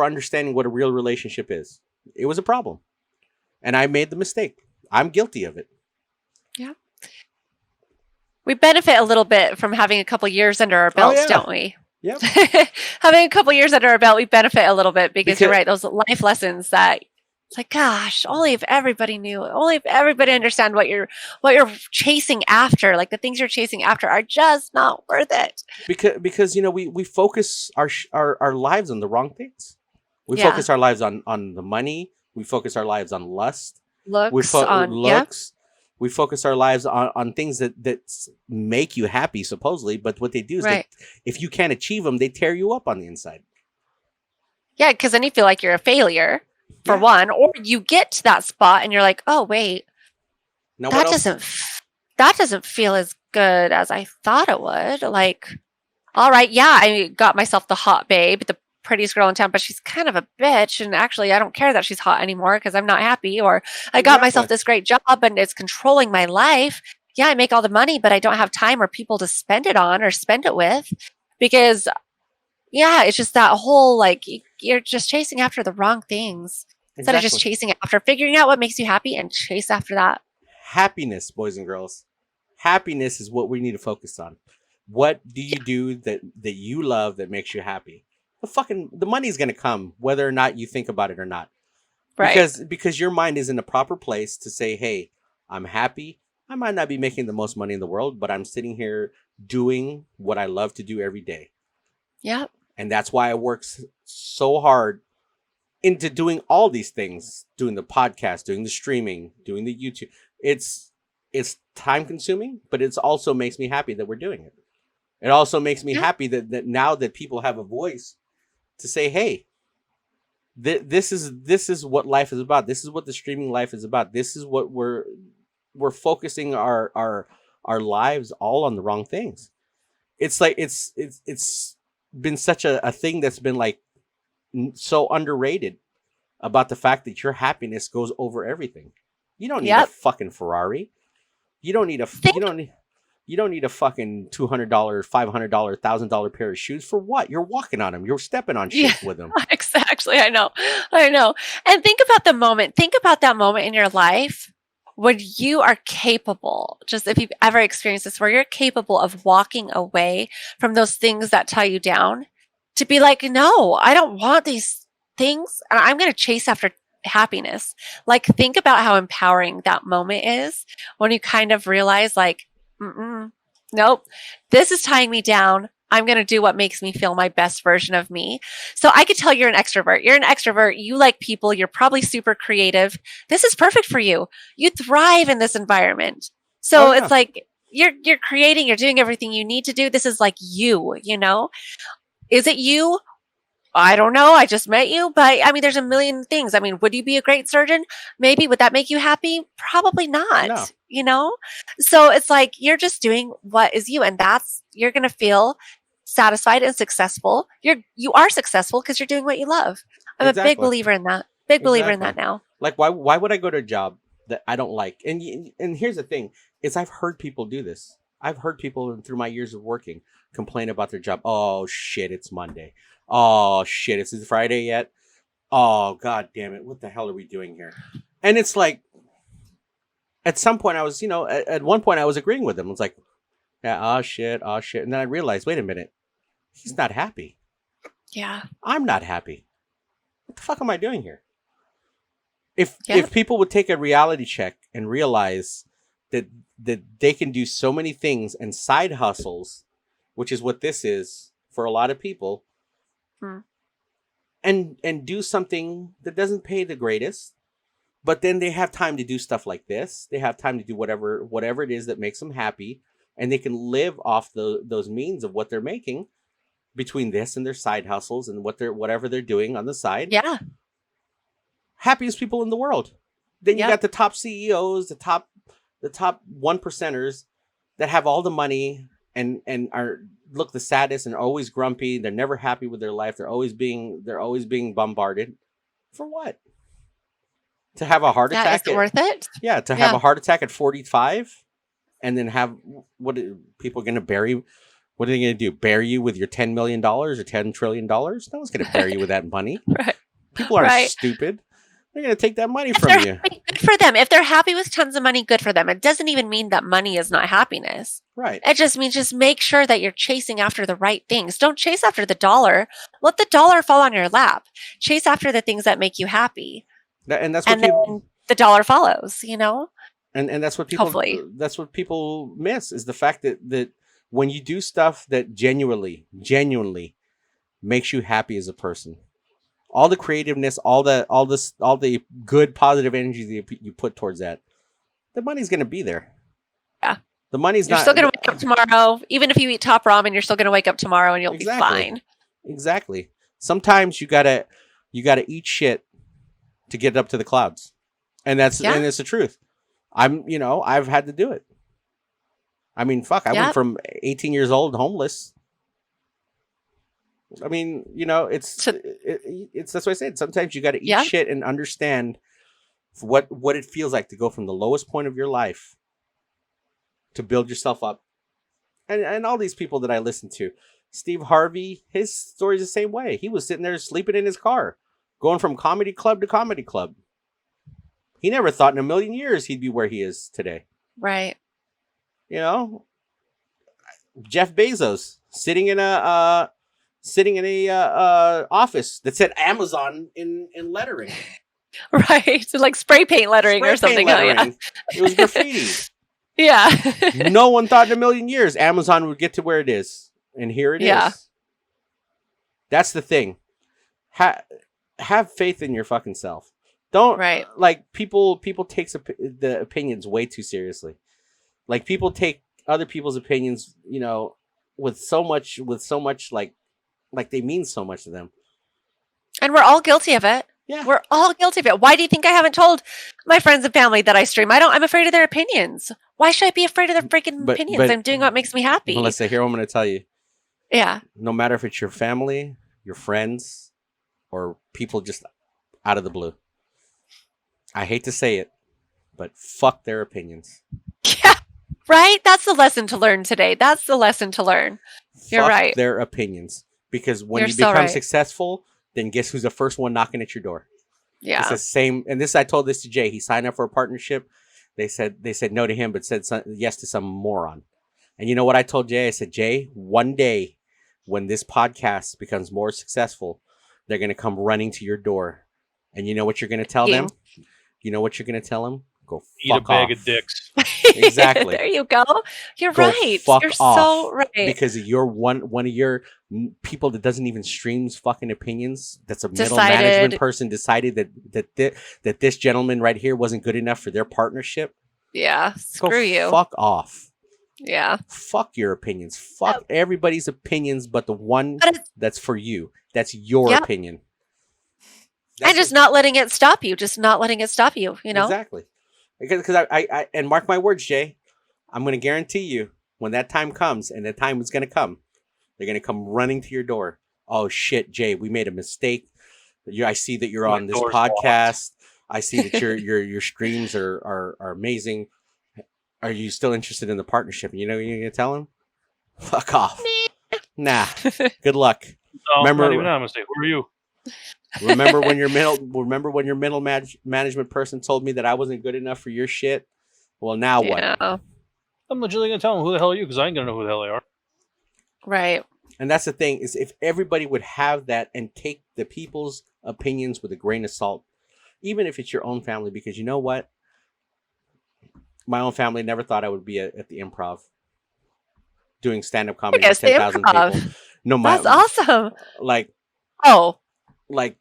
B: understanding what a real relationship is. It was a problem. And I made the mistake. I'm guilty of it. Yeah.
C: We benefit a little bit from having a couple years under our belts, don't we?
B: Yep.
C: Having a couple years under our belt, we benefit a little bit because you're right. Those life lessons that it's like, gosh, only if everybody knew, only if everybody understand what you're chasing after, like the things you're chasing after are just not worth it.
B: Because we focus our lives on the wrong things. We focus our lives on the money. We focus our lives on lust.
C: Looks.
B: We focus our lives on things that make you happy, supposedly. But what they do is if you can't achieve them, they tear you up on the inside.
C: Yeah, because then you feel like you're a failure, for one. Or you get to that spot and you're like, oh, wait. Now, that doesn't feel as good as I thought it would. Like, all right, I got myself the hot babe, the prettiest girl in town, but she's kind of a bitch. And actually, I don't care that she's hot anymore because I'm not happy. Or I got myself this great job and it's controlling my life. Yeah, I make all the money, but I don't have time or people to spend it on or spend it with because, it's just that whole, like, you're just chasing after the wrong things instead of just chasing after figuring out what makes you happy and chase after that.
B: Happiness, boys and girls. Happiness is what we need to focus on. What do you do that you love that makes you happy? The money's going to come whether or not you think about it or not. Right. Because your mind is in the proper place to say, hey, I'm happy. I might not be making the most money in the world, but I'm sitting here doing what I love to do every day. Yeah. And that's why I work so hard into doing all these things, doing the podcast, doing the streaming, doing the YouTube. It's time consuming, but it also makes me happy that we're doing it. It also makes me happy that now that people have a voice to say, hey, this is what life is about. This is what the streaming life is about. This is what we're focusing our lives all on the wrong things. It's like it's been such a thing that's been like so underrated about the fact that your happiness goes over everything. You don't need a fucking Ferrari. You don't need a you don't need a fucking $200, $500, $1,000 pair of shoes for what? You're walking on them. You're stepping on shit with them.
C: Exactly. I know. And think about the moment. Think about that moment in your life when you are capable, just if you've ever experienced this, where you're capable of walking away from those things that tie you down, to be like, no, I don't want these things, and I'm going to chase after happiness. Like, think about how empowering that moment is when you kind of realize, like, nope, this is tying me down. I'm going to do what makes me feel my best version of me. So I could tell you're an extrovert. You're an extrovert. You like people. You're probably super creative. This is perfect for you. You thrive in this environment. So it's like you're creating, you're doing everything you need to do. This is like you, you know? Is it you? I don't know. I just met you, but I mean, there's a million things. I mean, would you be a great surgeon? Maybe. Would that make you happy? Probably not,
B: No.
C: you know? So it's like, you're just doing what is you, and you're going to feel satisfied and successful. You are successful because you're doing what you love. I'm a big believer in that. Big believer in that now.
B: Like, why would I go to a job that I don't like? And here's the thing is, I've heard people do this. I've heard people through my years of working complain about their job. Oh shit, it's Monday. Oh shit, is it Friday yet? Oh god damn it, what the hell are we doing here? And it's like, at some point I was, at one point I was agreeing with them. It's like, yeah, oh shit. And then I realized, wait a minute, he's not happy.
C: Yeah.
B: I'm not happy. What the fuck am I doing here? If people would take a reality check and realize that they can do so many things and side hustles, which is what this is for a lot of people, and do something that doesn't pay the greatest, but then they have time to do stuff like this. They have time to do whatever it is that makes them happy, and they can live off those means of what they're making between this and their side hustles and whatever they're doing on the side.
C: Yeah.
B: Happiest people in the world. Then you got the top CEOs, the top 1%ers that have all the money and look the saddest and are always grumpy. They're never happy with their life. They're always being bombarded. For what? To have a heart attack?
C: Is it worth it?
B: Yeah, to have a heart attack at 45 and then have people going to bury? What are they going to do? Bury you with your $10 million or $10 trillion? No one's going to bury you with that money.
C: Right.
B: People aren't stupid. They're going to take that money from you.
C: Good for them. If they're happy with tons of money, good for them. It doesn't even mean that money is not happiness.
B: Right.
C: It just means just make sure that you're chasing after the right things. Don't chase after the dollar. Let the dollar fall on your lap. Chase after the things that make you happy.
B: And that's
C: what then the dollar follows, you know?
B: And that's what people
C: Hopefully.
B: That's what people miss, is the fact that when you do stuff that genuinely makes you happy as a person, all the creativeness, all the good positive energy that you put towards that, the money's going to be there.
C: Yeah.
B: The money's
C: You're still going to wake up tomorrow. Even if you eat top ramen, you're still going to wake up tomorrow and you'll be fine.
B: Exactly. Sometimes you gotta eat shit to get up to the clouds. And it's the truth. I've had to do it. I mean, fuck, I went from 18 years old homeless. I mean, it's that's what I said. Sometimes you got to eat shit and understand what it feels like to go from the lowest point of your life to build yourself up. And all these people that I listen to, Steve Harvey, his story's the same way. He was sitting there sleeping in his car, going from comedy club to comedy club. He never thought in a million years he'd be where he is today.
C: Right.
B: Jeff Bezos sitting in a office that said Amazon in lettering.
C: Right. So like spray paint lettering or something.
B: Lettering. It was graffiti.
C: Yeah.
B: No one thought in a million years Amazon would get to where it is. And here it is. That's the thing. Have faith in your fucking self. Don't like people take the opinions way too seriously. Like people take other people's opinions, with so much like they mean so much to them.
C: And we're all guilty of it.
B: Yeah.
C: We're all guilty of it. Why do you think I haven't told my friends and family that I stream? I'm afraid of their opinions. Why should I be afraid of their freaking opinions? I'm doing what makes me happy.
B: Melissa, here I'm going to tell you.
C: Yeah.
B: No matter if it's your family, your friends, or people just out of the blue. I hate to say it, but fuck their opinions.
C: Yeah. Right? That's the lesson to learn today. That's the lesson to learn. You're
B: Fuck
C: right.
B: their opinions. Because when
C: You're
B: you
C: so
B: become
C: right.
B: successful, then guess who's the first one knocking at your door?
C: Yeah.
B: It's the same. And this, I told this to Jay. He signed up for a partnership. They said no to him, but said yes to some moron. And you know what I told Jay? I said, Jay, one day when this podcast becomes more successful, they're going to come running to your door. And you know what you're going to tell them? You know what you're going to tell them? Go
A: Eat a
B: fuck
A: bag
B: off.
A: of dicks.
B: Exactly.
C: There you go. You're
B: Go
C: right.
B: fuck
C: You're
B: off,
C: so right.
B: because you're one of your people that doesn't even streams fucking opinions. That's a middle
C: Decided-
B: management person decided that this gentleman right here wasn't good enough for their partnership.
C: Yeah.
B: Go
C: Screw you.
B: fuck off.
C: Yeah.
B: Fuck your opinions. Fuck everybody's opinions, but the one
C: But it's-
B: that's for you. That's your
C: Yep.
B: opinion.
C: And just not letting it stop you. Just not letting it stop you. You know.
B: Exactly. Because I and mark my words, Jay, I'm going to guarantee you when that time comes, and the time is going to come, they're going to come running to your door. Oh shit, Jay, we made a mistake. I see that you're
A: My
B: on this
A: door's
B: podcast. I see that your streams are amazing. Are you still interested in the partnership? And you know what you're going to tell him? Fuck off. Nah. Good luck.
A: No,
B: Remember-
A: not even that mistake. Who are you?
B: Remember when your middle management person told me that I wasn't good enough for your shit? Well, now what?
C: Yeah.
A: I'm legitimately gonna tell them who the hell are you, because I ain't gonna know who the hell they are.
C: Right.
B: And that's the thing, is if everybody would have that and take the people's opinions with a grain of salt, even if it's your own family, because you know what? My own family never thought I would be at the Improv doing stand-up comedy
C: Yes,
B: for
C: the
B: 10,000
C: Improv.
B: people. No,
C: That's awesome.
B: like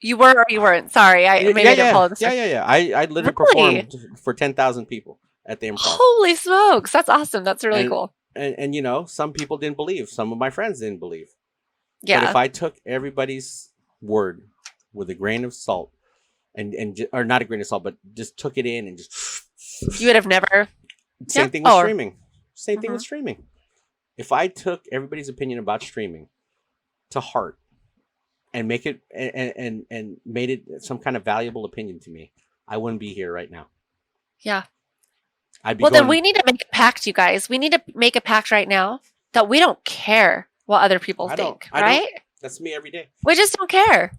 C: You were or you weren't. Sorry. I maybe I didn't follow the story.
B: yeah. I literally
C: Really?
B: performed for 10,000 people at the Improv.
C: Holy smokes. That's awesome. That's really cool.
B: And you know, some people didn't believe. Some of my friends didn't believe.
C: Yeah.
B: But if I took everybody's word with a grain of salt, or not a grain of salt, but just took it in and just
C: You would have never.
B: same thing with streaming. Same thing with streaming. If I took everybody's opinion about streaming to heart and make it and made it some kind of valuable opinion to me, I wouldn't be here right now.
C: Yeah.
B: I'd be
C: Well,
B: going,
C: then we need to make a pact, you guys. We need to make a pact right now that we don't care what other people think, right?
B: That's me every day.
C: We just don't care.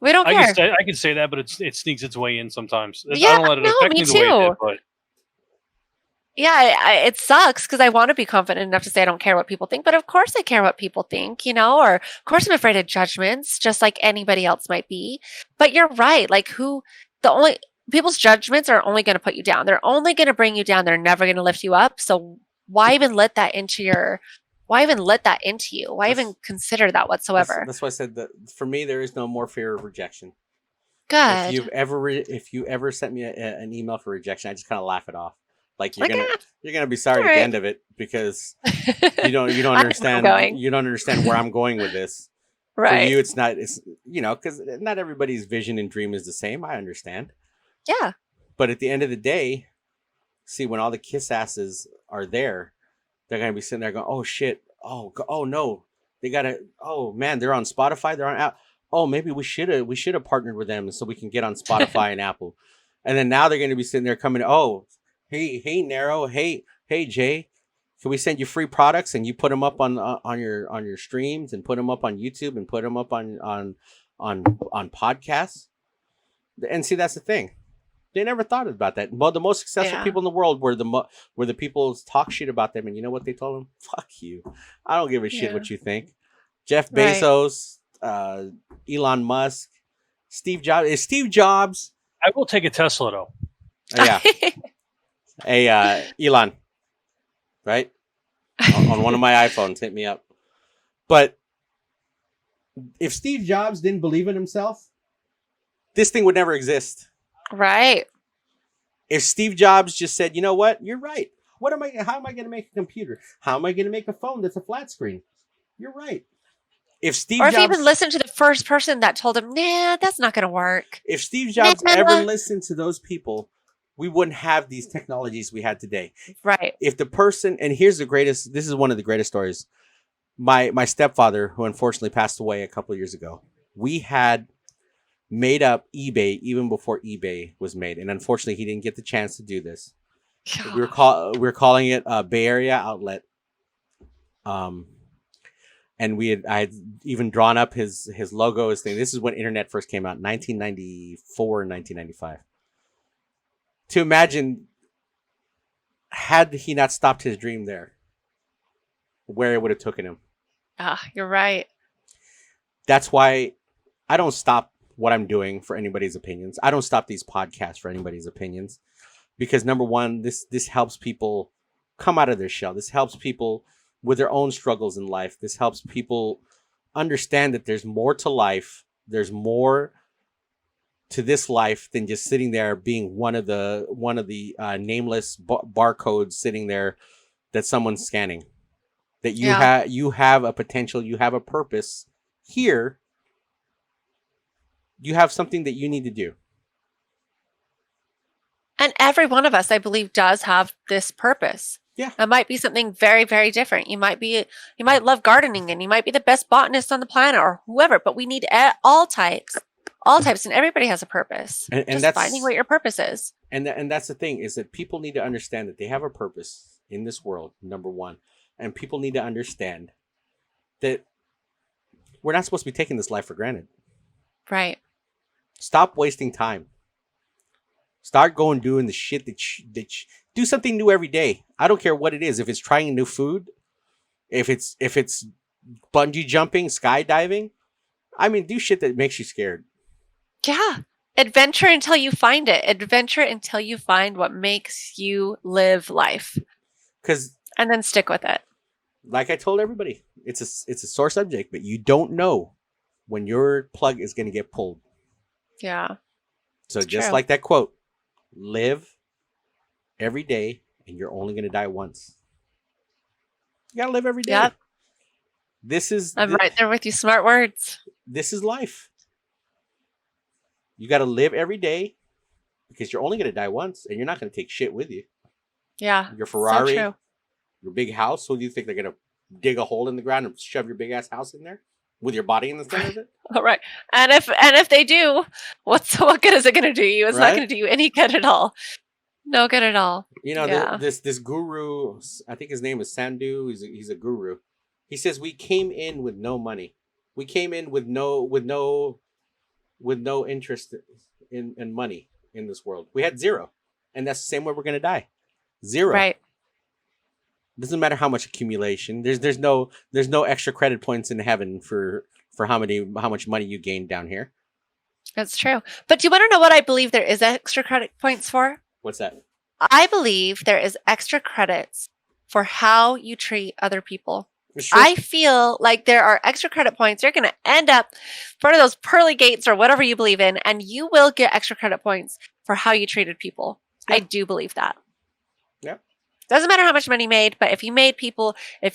C: We don't care.
A: I can say that, but it sneaks its way in sometimes.
C: Yeah,
A: I don't let it
C: no,
A: affect
C: me
A: me the way it
C: too.
A: did, but
C: Yeah, it sucks because I want to be confident enough to say I don't care what people think, but of course I care what people think, you know, or of course I'm afraid of judgments, just like anybody else might be. But you're right. Like people's judgments are only going to put you down. They're only going to bring you down. They're never going to lift you up. So why even let that into you? Why even consider that whatsoever?
B: That's why I said that for me, there is no more fear of rejection.
C: Good.
B: If you ever sent me an email for rejection, I just kind of laugh it off. Like you're
C: Like,
B: gonna be sorry at
C: alright.
B: the end of it, because you don't
C: I know where I'm
B: understand
C: going.
B: you don't understand where I'm going with this.
C: Right.
B: For you, it's you know, because not everybody's vision and dream is the same. I understand.
C: Yeah.
B: But at the end of the day, see, when all the kiss asses are there, they're gonna be sitting there going, "Oh shit! Oh no! They gotta! Oh man, they're on Spotify. They're on Apple. Oh, maybe we should have partnered with them so we can get on Spotify and Apple." And then now they're gonna be sitting there coming, "Oh, hey Narrow, hey Jay, can we send you free products and you put them up on your streams and put them up on YouTube and put them up on podcasts?" And see, that's the thing. They never thought about that. Well, the most successful people in the world were the people who talk shit about them, and you know what they told them? Fuck you. I don't give a shit what you think. Jeff Bezos, Elon Musk, Steve Jobs. Is Steve Jobs?
A: I will take a Tesla though.
B: Yeah. Hey, Elon, right? on one of my iPhones, hit me up. But if Steve Jobs didn't believe in himself, this thing would never exist.
C: Right.
B: If Steve Jobs just said, "You know what? You're right. How am I going to make a computer? How am I going to make a phone that's a flat screen?" You're right. If Steve
C: Or
B: Jobs,
C: if he even listened to the first person that told him, "Nah, that's not going to work."
B: if Steve Jobs ever listened to those people, we wouldn't have these technologies we had today.
C: Right.
B: If the person, and this is one of the greatest stories. my stepfather, who unfortunately passed away a couple of years ago, we had made up eBay even before eBay was made, and unfortunately, he didn't get the chance to do this. We were calling it a Bay Area outlet, and I had even drawn up his logo, his thing. This is when internet first came out, 1994, 1995. To imagine, had he not stopped his dream there, where it would have taken him.
C: You're right.
B: That's why I don't stop what I'm doing for anybody's opinions. I don't stop these podcasts for anybody's opinions, because number one, this helps people come out of their shell. This helps people with their own struggles in life. This helps people understand that there's more to life. There's more to this life than just sitting there being one of the nameless barcodes sitting there that someone's scanning. That you have a potential, you have a purpose here. You have something that you need to do.
C: And every one of us, I believe, does have this purpose.
B: Yeah.
C: It might be something very, very different. You might love gardening, and you might be the best botanist on the planet, or whoever, but we need all types, and everybody has a purpose.
B: And
C: just
B: that's
C: finding what your purpose is.
B: And that's the thing, is that people need to understand that they have a purpose in this world, number one. And people need to understand that we're not supposed to be taking this life for granted.
C: Right.
B: Stop wasting time. Start doing the shit that do something new every day. I don't care what it is. If it's trying new food, if it's bungee jumping, skydiving, I mean, do shit that makes you scared.
C: Yeah. Adventure until you find it. Adventure until you find what makes you live life. And then stick with it.
B: Like I told everybody, it's a sore subject, but you don't know when your plug is going to get pulled.
C: Yeah.
B: So just like that quote, live every day and you're only going to die once. You got to live every day.
C: Yep.
B: I'm
C: right there with you. Smart words.
B: This is life. You got to live every day because you're only going to die once and you're not going to take shit with you.
C: Yeah.
B: Your Ferrari,
C: so true.
B: Your big house. Who do you think they're going to dig a hole in the ground and shove your big ass house in there with your body in the center of it?
C: All right. And if they do, what good is it going to do you? It's not going to do you any good at all. No good at all.
B: You know, this guru, I think his name is Sandhu. He's a guru. He says we came in with no money. We came in with no interest in money in this world. We had zero, and that's the same way we're going to die. Zero.
C: Right.
B: Doesn't matter how much accumulation. There's no extra credit points in heaven for how much money you gain down here.
C: That's true. But do you want to know what I believe there is extra credit points for?
B: What's that?
C: I believe there is extra credits for how you treat other people.
B: Sure.
C: I feel like there are extra credit points. You're going to end up in front of those pearly gates or whatever you believe in, and you will get extra credit points for how you treated people. Yeah. I do believe that.
B: Yeah.
C: Doesn't matter how much money you made, but if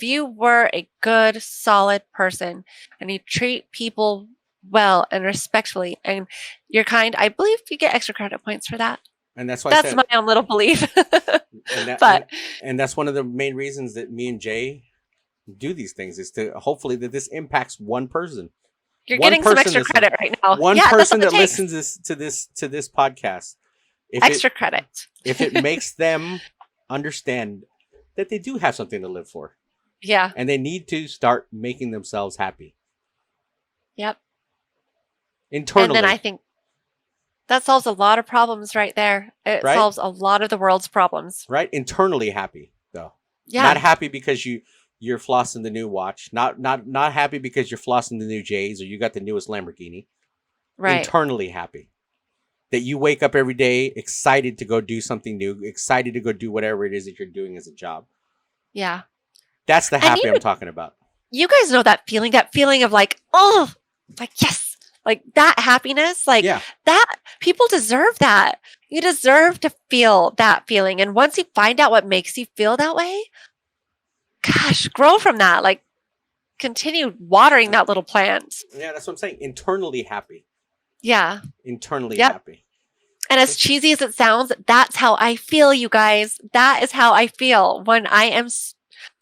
C: you were a good, solid person and you treat people well and respectfully and you're kind, I believe you get extra credit points for that.
B: And that's why
C: that's my own little belief.
B: and that's one of the main reasons that me and Jay do these things, is to hopefully that this impacts one person.
C: You're getting some extra credit right now.
B: One person that listens to this podcast.
C: Extra credit.
B: If it makes them understand that they do have something to live for.
C: Yeah.
B: And they need to start making themselves happy.
C: Yep.
B: Internally.
C: And then I think that solves a lot of problems right there. It solves a lot of the world's problems.
B: Right? Internally happy, though.
C: Yeah.
B: Not happy because you're flossing the new watch. Not happy because you're flossing the new J's or you got the newest Lamborghini.
C: Right.
B: Internally happy. That you wake up every day excited to go do something new, excited to go do whatever it is that you're doing as a job.
C: Yeah.
B: That's the happy I'm talking about.
C: You guys know that feeling of like, oh, like, yes, like that happiness, like that. People deserve that. You deserve to feel that feeling. And once you find out what makes you feel that way, gosh, grow from that. Like, continue watering that little plant.
B: Yeah, that's what I'm saying. Internally happy.
C: Yeah.
B: Internally happy.
C: And as cheesy as it sounds, that's how I feel, you guys. That is how I feel when I am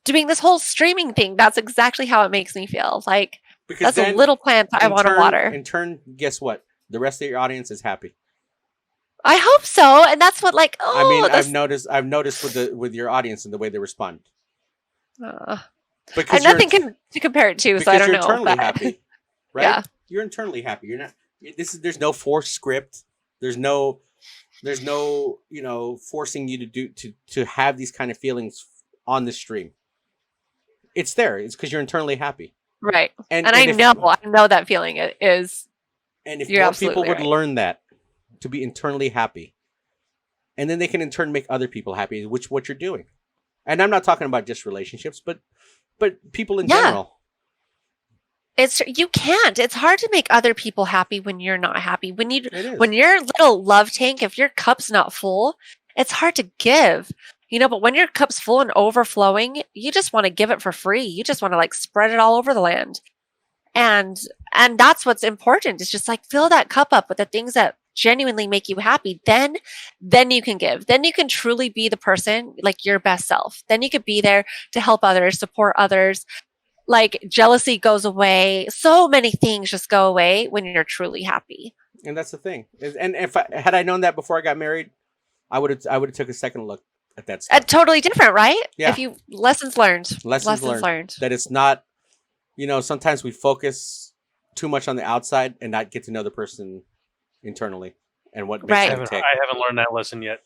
C: doing this whole streaming thing. That's exactly how it makes me feel. Like,
B: Because
C: that's a little plant that I want to water.
B: In turn, guess what? The rest of your audience is happy.
C: I hope so, and that's what like. Oh,
B: I mean, I've noticed with your audience and the way they respond. I
C: have nothing to compare it to, so I don't know.
B: Because you're internally happy, right?
C: Yeah.
B: You're internally happy. You're not. There's no forced script. There's no forcing you to have these kind of feelings on the stream. It's there. It's because you're internally happy.
C: Right. And I know that feeling is.
B: And if more people would learn that, to be internally happy, and then they can in turn make other people happy, which what you're doing. And I'm not talking about just relationships, but people in general.
C: You can't. It's hard to make other people happy when you're not happy. When your little love tank, if your cup's not full, it's hard to give. But when your cup's full and overflowing, you just want to give it for free. You just want to like spread it all over the land. And that's what's important. It's just like fill that cup up with the things that genuinely make you happy. Then you can give. Then you can truly be the person, like your best self. Then you could be there to help others, support others. Like jealousy goes away. So many things just go away when you're truly happy.
B: And that's the thing. And had I known that before I got married, I would have took a second look at that stuff.
C: Totally different, right?
B: Yeah.
C: Lessons learned.
B: Lessons learned. That it's not, sometimes we focus too much on the outside and not get to know the person internally and what makes them tick.
A: I haven't learned that lesson yet.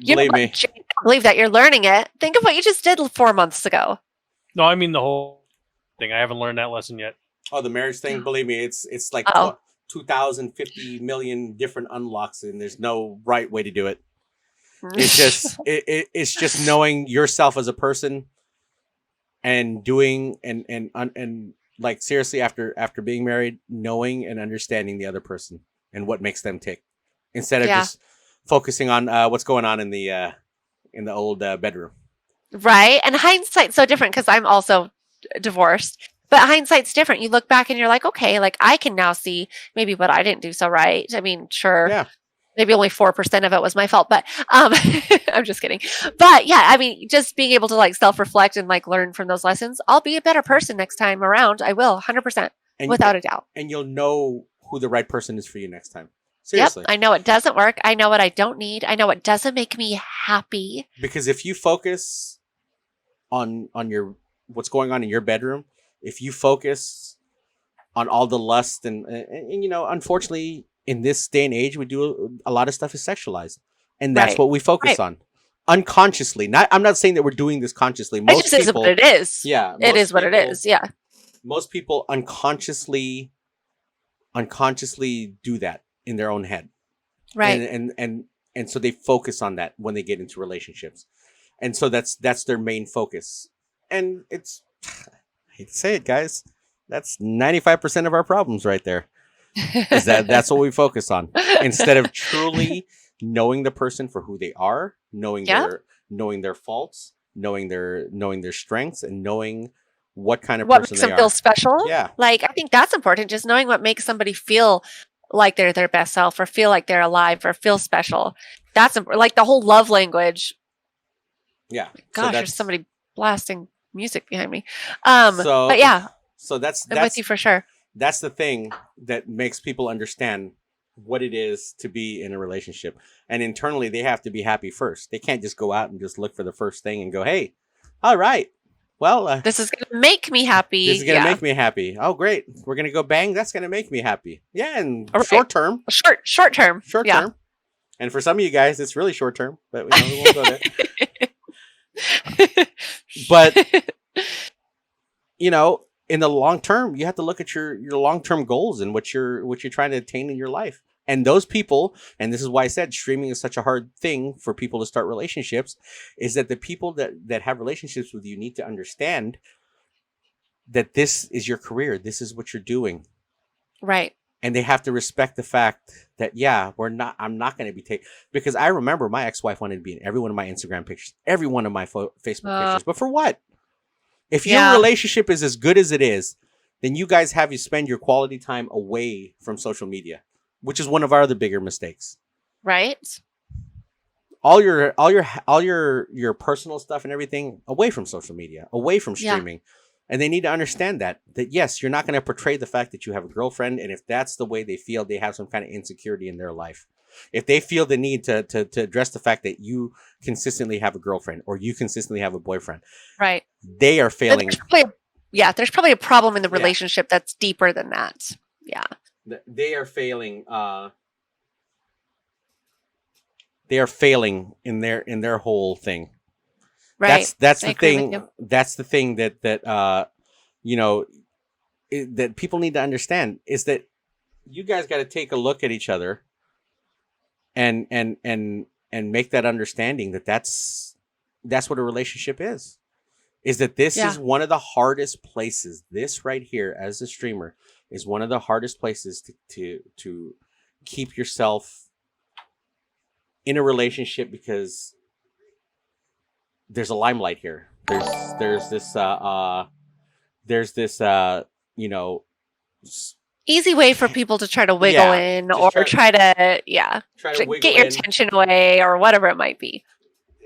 B: Believe me.
C: I believe that you're learning it. Think of what you just did 4 months ago.
A: No, I mean the whole thing. I haven't learned that lesson yet.
B: Oh, the marriage thing. Believe me, it's like 2,050 million different unlocks, and there's no right way to do it. It's just it's just knowing yourself as a person and doing and like seriously after being married, knowing and understanding the other person and what makes them tick, instead of just focusing on what's going on in the old bedroom.
C: Right. And hindsight's so different because I'm also divorced. But hindsight's different. You look back and you're like, okay, like I can now see maybe what I didn't do so right. I mean, sure.
B: Yeah.
C: Maybe only 4% of it was my fault, but I'm just kidding. But yeah, I mean, just being able to like self-reflect and like learn from those lessons, I'll be a better person next time around. I will, 100%, without a doubt.
B: And you'll know who the right person is for you next time. Seriously.
C: Yep, I know it doesn't work. I know what I don't need. I know what doesn't make me happy.
B: Because if you focus on your what's going on in your bedroom, if you focus on all the lust and unfortunately in this day and age, we do a lot of stuff is sexualized, and that's what we focus on unconsciously. I'm not saying that we're doing this consciously. Most
C: people, is what it is.
B: Yeah,
C: it is what it is. Yeah,
B: most people unconsciously do that in their own head,
C: right?
B: And so they focus on that when they get into relationships, and so that's their main focus. And it's, I hate to say it, guys, that's 95% of our problems right there. Is that's what we focus on instead of truly knowing the person for who they are, knowing their faults, knowing their strengths, and knowing what kind of person they are. What makes them
C: feel special?
B: Yeah,
C: like I think that's important. Just knowing what makes somebody feel like they're their best self, or feel like they're alive, or feel special. That's like the whole love language.
B: Yeah.
C: Gosh, there's somebody blasting music behind me. But yeah.
B: So that's
C: I'm with you for sure.
B: That's the thing that makes people understand what it is to be in a relationship. And internally, they have to be happy first. They can't just go out and just look for the first thing and go, hey, all right, well,
C: this is going to make me happy.
B: This is going to make me happy. Oh, great. We're going to go bang. That's going to make me happy. Yeah, and short term.
C: Short term.
B: Short term. And for some of you guys, it's really short term, but we won't go there. But, in the long term, you have to look at your long-term goals and what you're trying to attain in your life. And those people, and this is why I said streaming is such a hard thing for people to start relationships, is that the people that have relationships with you need to understand that this is your career. This is what you're doing.
C: Right.
B: And they have to respect the fact that, I'm not going to be taken. Because I remember my ex-wife wanted to be in every one of my Instagram pictures, every one of my Facebook pictures. But for what? If your relationship is as good as it is, then you guys have you spend your quality time away from social media, which is one of our other bigger mistakes.
C: Right.
B: all your personal stuff and everything away from social media, away from
C: Yeah.
B: streaming. And they need to understand that yes, you're not going to portray the fact that you have a girlfriend, and if that's the way they feel, they have some kind of insecurity in their life. If they feel the need to address the fact that you consistently have a girlfriend or you consistently have a boyfriend,
C: Right.
B: they are failing.
C: There's probably a problem in the
B: Yeah.
C: relationship that's deeper than that. Yeah.
B: They are failing. They are failing in their whole thing.
C: Right.
B: That's
C: I
B: the
C: agree with
B: thing.
C: you.
B: That's the thing that that people need to understand is that you guys got to take a look at each other and make that understanding that that's what a relationship is that this
C: Yeah.
B: is one of the hardest places. This right here as a streamer is one of the hardest places to keep yourself in a relationship, because there's a limelight here. There's this
C: Easy way for people to try to wiggle
B: Yeah,
C: in
B: just
C: or
B: try to
C: get
B: wiggle
C: your
B: in.
C: attention away or whatever it might be.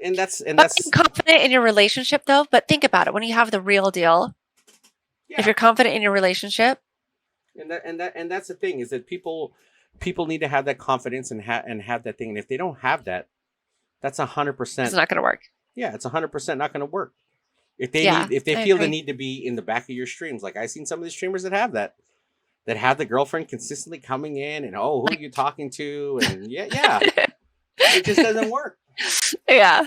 B: And that's
C: Being confident in your relationship, though, but think about it. When you have the real deal,
B: yeah.
C: if you're confident in your relationship,
B: and that's the thing, is that people need to have that confidence and have that thing. And if they don't have that, that's 100%.
C: it's not going to work.
B: Yeah, it's 100% not going to work. If they
C: Yeah,
B: if they
C: I
B: feel the
C: agree.
B: need to be in the back of your streams, like I've seen some of the streamers that have that have the girlfriend consistently coming in and who are you talking to, and yeah, it just doesn't work.
C: Yeah.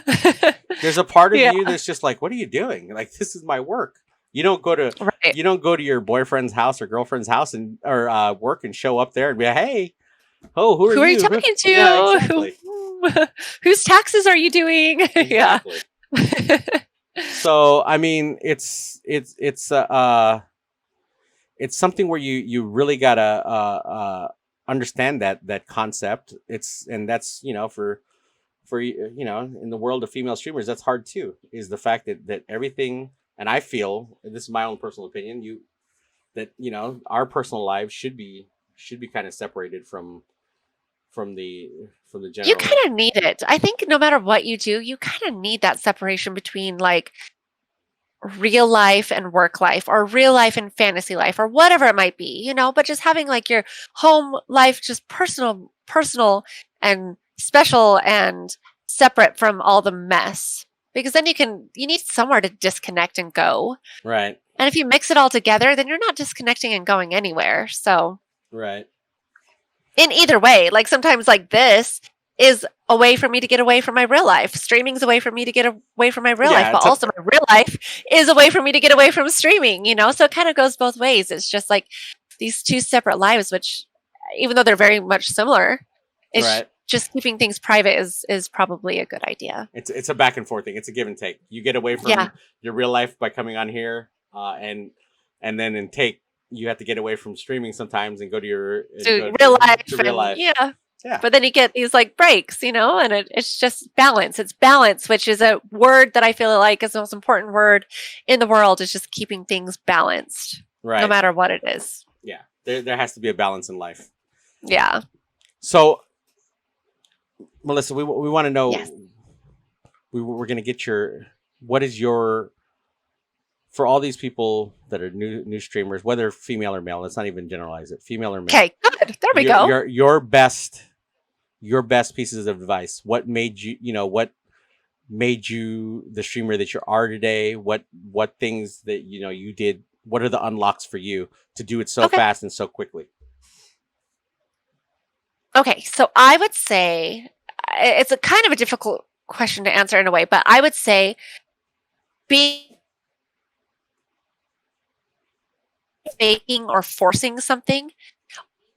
B: There's a part of
C: Yeah.
B: you that's just like, what are you doing? Like, this is my work. You don't go to
C: Right.
B: your boyfriend's house or girlfriend's house or work and show up there and be like, hey, who are you?
C: talking to?
B: Yeah, exactly.
C: Whose taxes are you doing? Yeah.
B: Exactly. So I mean, it's something where you really gotta understand that concept. That's for in the world of female streamers, that's hard too. Is the fact that everything, and I feel, and this is my own personal opinion, our personal lives should be kind of separated from the general.
C: You kind of need it. I think no matter what you do, you kind of need that separation between like real life and work life, or real life and fantasy life, or whatever it might be, but just having like your home life just personal and special and separate from all the mess, because then you need somewhere to disconnect and go.
B: Right.
C: And if you mix it all together, then you're not disconnecting and going anywhere. So
B: right.
C: In either way, like sometimes like this is a way for me to get away from my real life. Streaming's a way for me to get away from my real life, but also my real life is a way for me to get away from streaming, so it kind of goes both ways. It's just like these two separate lives, which even though they're very much similar, it's just keeping things private is probably a good idea.
B: It's a back and forth thing. It's a give and take. You get away from your real life by coming on here, and then you have to get away from streaming sometimes and go to your
C: real life.
B: Yeah.
C: But then you get these like breaks, and it's just balance. It's balance, which is a word that I feel like is the most important word in the world, is just keeping things balanced, no matter what it is.
B: Yeah. There has to be a balance in life.
C: Yeah.
B: So, Melissa, we want to know,
C: yes.
B: we're going to get for all these people that are new streamers, whether female or male, let's not even generalize it, female or male.
C: Okay, good. There we go.
B: Your best pieces of advice. What made you, the streamer that you are today? What things that, you did? What are the unlocks for you to do it so fast and so quickly?
C: Okay, so I would say it's a kind of a difficult question to answer in a way, but I would say faking or forcing something,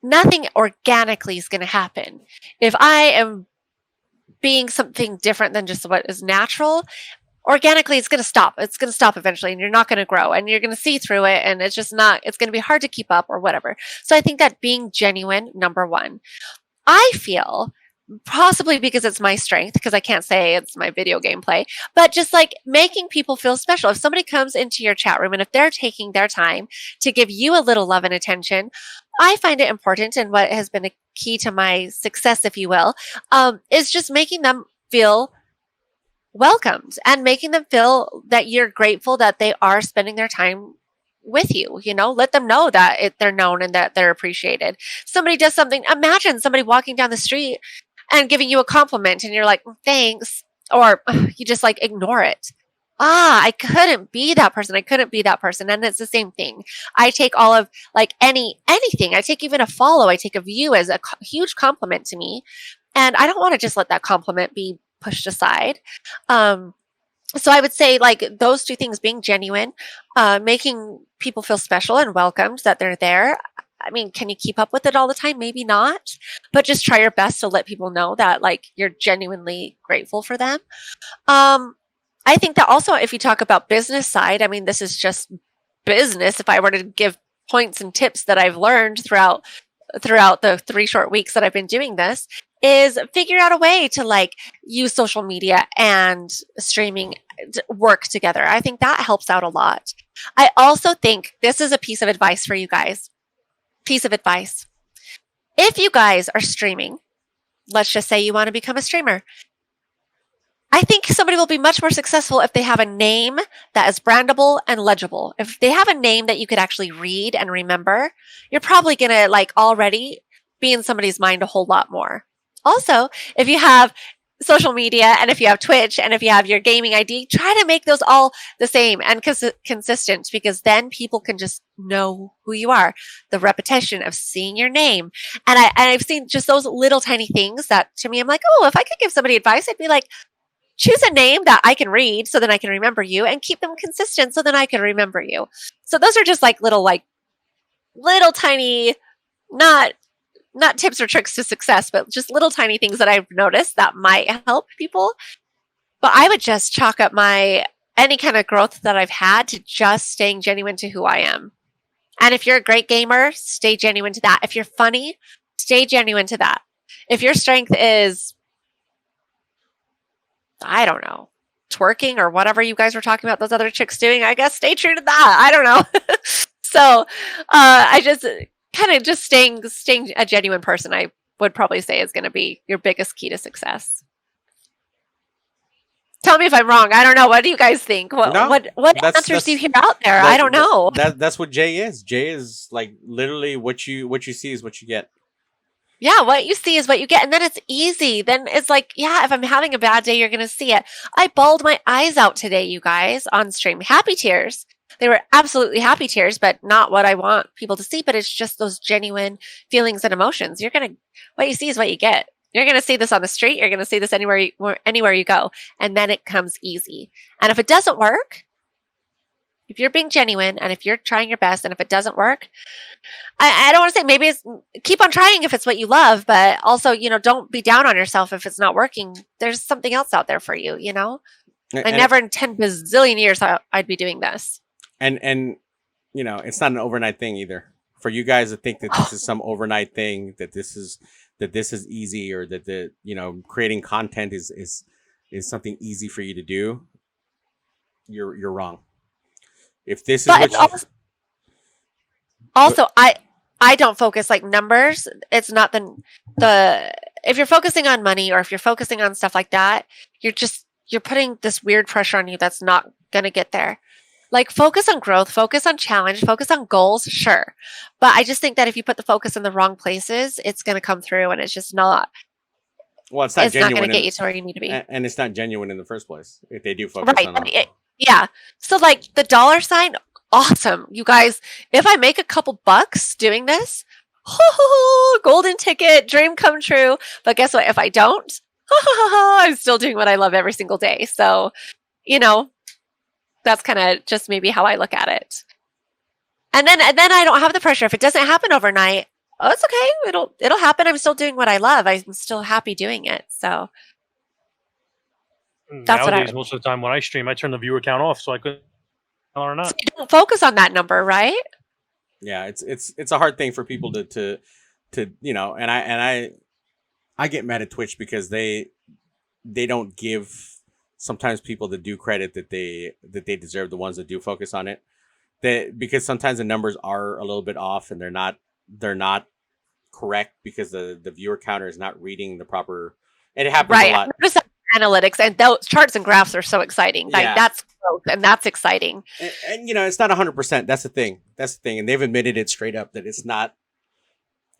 C: nothing organically is going to happen. If I am being something different than just what is natural, organically it's going to stop. It's going to stop eventually, and you're not going to grow, and you're going to see through it, and it's going to be hard to keep up or whatever. So I think that being genuine, number one. I feel, possibly because it's my strength, because I can't say it's my video gameplay, but just like making people feel special. If somebody comes into your chat room and if they're taking their time to give you a little love and attention, I find it important, and what has been a key to my success, if you will, is just making them feel welcomed and making them feel that you're grateful that they are spending their time with you. Let them know that they're known and that they're appreciated. Somebody does something. Imagine somebody walking down the street and giving you a compliment and you're like, thanks, or you just like ignore it. I couldn't be that person. I couldn't be that person. And it's the same thing. I take all of like anything. I take even a follow. I take a view as a huge compliment to me. And I don't want to just let that compliment be pushed aside. So I would say like those two things, being genuine, making people feel special and welcomed that they're there. I mean, can you keep up with it all the time? Maybe not, but just try your best to let people know that like you're genuinely grateful for them. I think that also, if you talk about business side, I mean, this is just business. If I were to give points and tips that I've learned throughout the 3 short weeks that I've been doing this, is figure out a way to like use social media and streaming work together. I think that helps out a lot. I also think this is a piece of advice for you guys. Piece of advice. If you guys are streaming, let's just say you want to become a streamer. I think somebody will be much more successful if they have a name that is brandable and legible. If they have a name that you could actually read and remember, you're probably going to like already be in somebody's mind a whole lot more. Also, if you have social media and if you have Twitch and if you have your gaming ID, try to make those all the same and consistent, because then people can just know who you are. The repetition of seeing your name. And I've seen just those little tiny things that to me, I'm like, oh, if I could give somebody advice, I'd be like, choose a name that I can read so then I can remember you, and keep them consistent so then I can remember you. So those are just like little tiny, not tips or tricks to success, but just little tiny things that I've noticed that might help people. But I would just chalk up any kind of growth that I've had to just staying genuine to who I am. And if you're a great gamer, stay genuine to that. If you're funny, stay genuine to that. If your strength is, I don't know, twerking or whatever you guys were talking about those other chicks doing, I guess stay true to that. I don't know. So I just kind of just staying a genuine person, I would probably say, is going to be your biggest key to success. Tell me if I'm wrong. I don't know. What do you guys think? What answers do you hear out there? I don't know.
B: That's what Jay is. Jay is like literally what you see is what you get.
C: Yeah, what you see is what you get. And then it's easy. Then it's like, yeah, if I'm having a bad day, you're going to see it. I bawled my eyes out today, you guys, on stream. Happy tears. They were absolutely happy tears, but not what I want people to see. But it's just those genuine feelings and emotions. What you see is what you get. You're going to see this on the street. You're going to see this anywhere you go. And then it comes easy. And if it doesn't work, if you're being genuine and if you're trying your best, and if it doesn't work, I don't want to say maybe keep on trying if it's what you love, but also, don't be down on yourself if it's not working. There's something else out there for you, I never in 10 bazillion years I'd be doing this. And
B: it's not an overnight thing either. For you guys to think that this is some overnight thing, that this is easy, or that creating content is something easy for you to do, you're wrong. If this is also I don't focus like numbers. It's not the if you're focusing on money, or if you're focusing on stuff like that, you're putting this weird pressure on you that's not going to get there. Like, focus on growth, focus on challenge, focus on goals, sure. But I just think that if you put the focus in the wrong places, it's going to come through, and it's just not. Well, it's not
C: going to get you to where you need to be.
B: And it's not genuine in the first place if they do focus on it.
C: Yeah. So like the dollar sign, awesome. You guys, if I make a couple bucks doing this, golden ticket, dream come true. But guess what? If I don't, I'm still doing what I love every single day. So, that's kind of just maybe how I look at it. And then I don't have the pressure. If it doesn't happen overnight, it's okay. It'll happen. I'm still doing what I love. I'm still happy doing it. So that's
A: nowadays, most of the time when I stream, I turn the viewer count off so I couldn't tell or not.
C: So you don't focus on that number, right?
B: Yeah, it's a hard thing for people to and I get mad at Twitch because they don't give sometimes people the due credit that they deserve, the ones that do focus on it. Because sometimes the numbers are a little bit off, and they're not correct because the viewer counter is not reading the proper. And it happens a lot.
C: analytics, and those charts and graphs are so exciting. Like that's growth, and that's exciting.
B: And it's not 100%. That's the thing. And they've admitted it straight up that it's not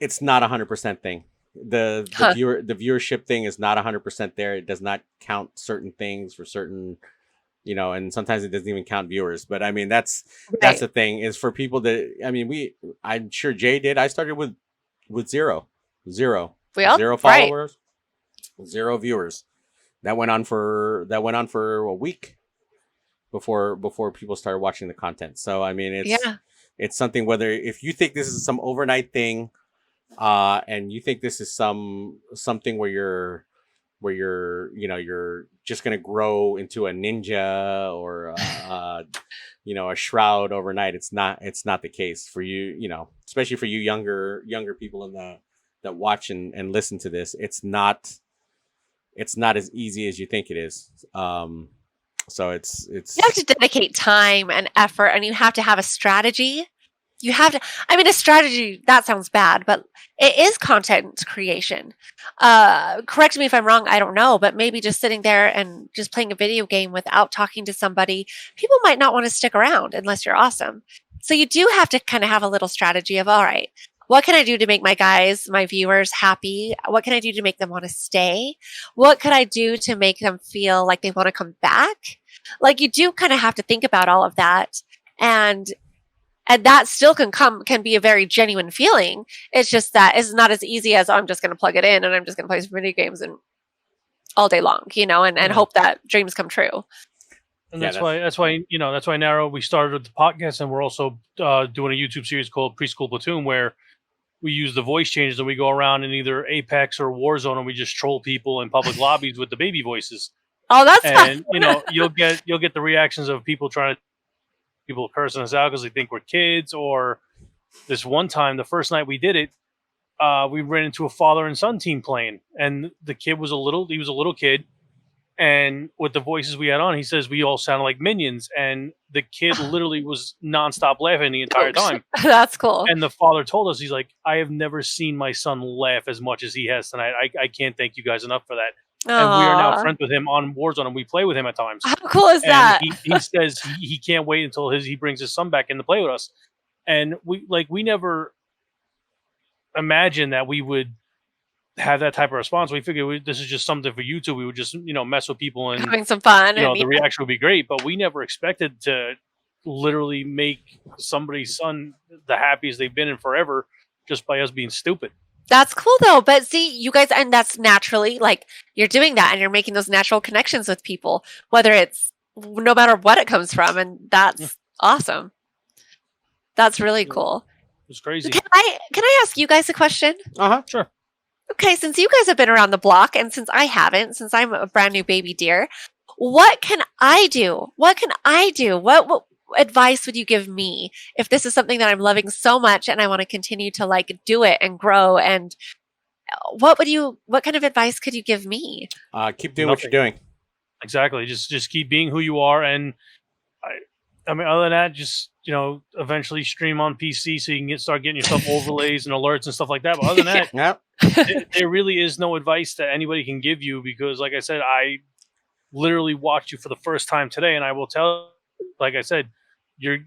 B: 100% thing. The viewership thing is not 100% there. It does not count certain things for certain, and sometimes it doesn't even count viewers. But I mean, that's the thing, is for people that, I mean, I'm sure Jay did. I started with zero followers, 0 viewers. That went on for a week before people started watching the content. So I mean, it's something, whether if you think this is some overnight thing, and you think this is something where you're just going to grow into a ninja or a shroud overnight. It's not the case for you, especially for you younger people that watch and listen to this. It's not as easy as you think it is. So it's you
C: have to dedicate time and effort, and you have to have a strategy. You have to, a strategy, that sounds bad, but it is content creation. Correct me if I'm wrong, I don't know, but maybe just sitting there and just playing a video game without talking to somebody, people might not want to stick around unless you're awesome. So you do have to kind of have a little strategy of, all right, what can I do to make my viewers happy? What can I do to make them want to stay? What could I do to make them feel like they want to come back? Like, you do kind of have to think about all of that. And that still can be a very genuine feeling. It's just that it's not as easy as, I'm just going to plug it in and I'm just going to play some video games and all day long, and hope that dreams come true.
A: And that's why Narrow, we started with the podcast, and we're also doing a YouTube series called Preschool Platoon, where we use the voice changes and we go around in either Apex or Warzone and we just troll people in public lobbies with the baby voices.
C: Oh, that's
A: and you'll get the reactions of people cursing us out because they think we're kids. Or this one time, the first night we did it, we ran into a father and son team playing, and the kid was a little kid, and with the voices we had on, he says we all sounded like minions, and the kid literally was nonstop laughing the entire time.
C: That's cool.
A: And the father told us, he's like, I have never seen my son laugh as much as he has tonight. I can't thank you guys enough for that.
C: Aww.
A: And we are now friends with him on Warzone, and we play with him at times.
C: How cool is that?
A: He says he can't wait until he brings his son back in to play with us. And we never imagined that we would have that type of response. We figured this is just something for YouTube. We would just mess with people and
C: having some fun.
A: The reaction would be great. But we never expected to literally make somebody's son the happiest they've been in forever just by us being stupid.
C: That's cool though. But see, you guys, and that's naturally, like, you're doing that and you're making those natural connections with people, whether it's no matter what it comes from. And that's awesome. That's really cool.
A: It's crazy.
C: Can I ask you guys a question?
A: Sure.
C: Okay, since you guys have been around the block and since I haven't, since I'm a brand new baby deer, what can I do? What advice would you give me if this is something that I'm loving so much and I want to continue to do it and grow? And what kind of advice could you give me?
B: Keep doing what you're doing.
A: Exactly. Just keep being who you are. And I mean, other than that, just, eventually stream on PC so you can start getting yourself overlays and alerts and stuff like that. But other than that, there really is no advice that anybody can give you, because like I said, I literally watched you for the first time today, and I will tell, like I said, you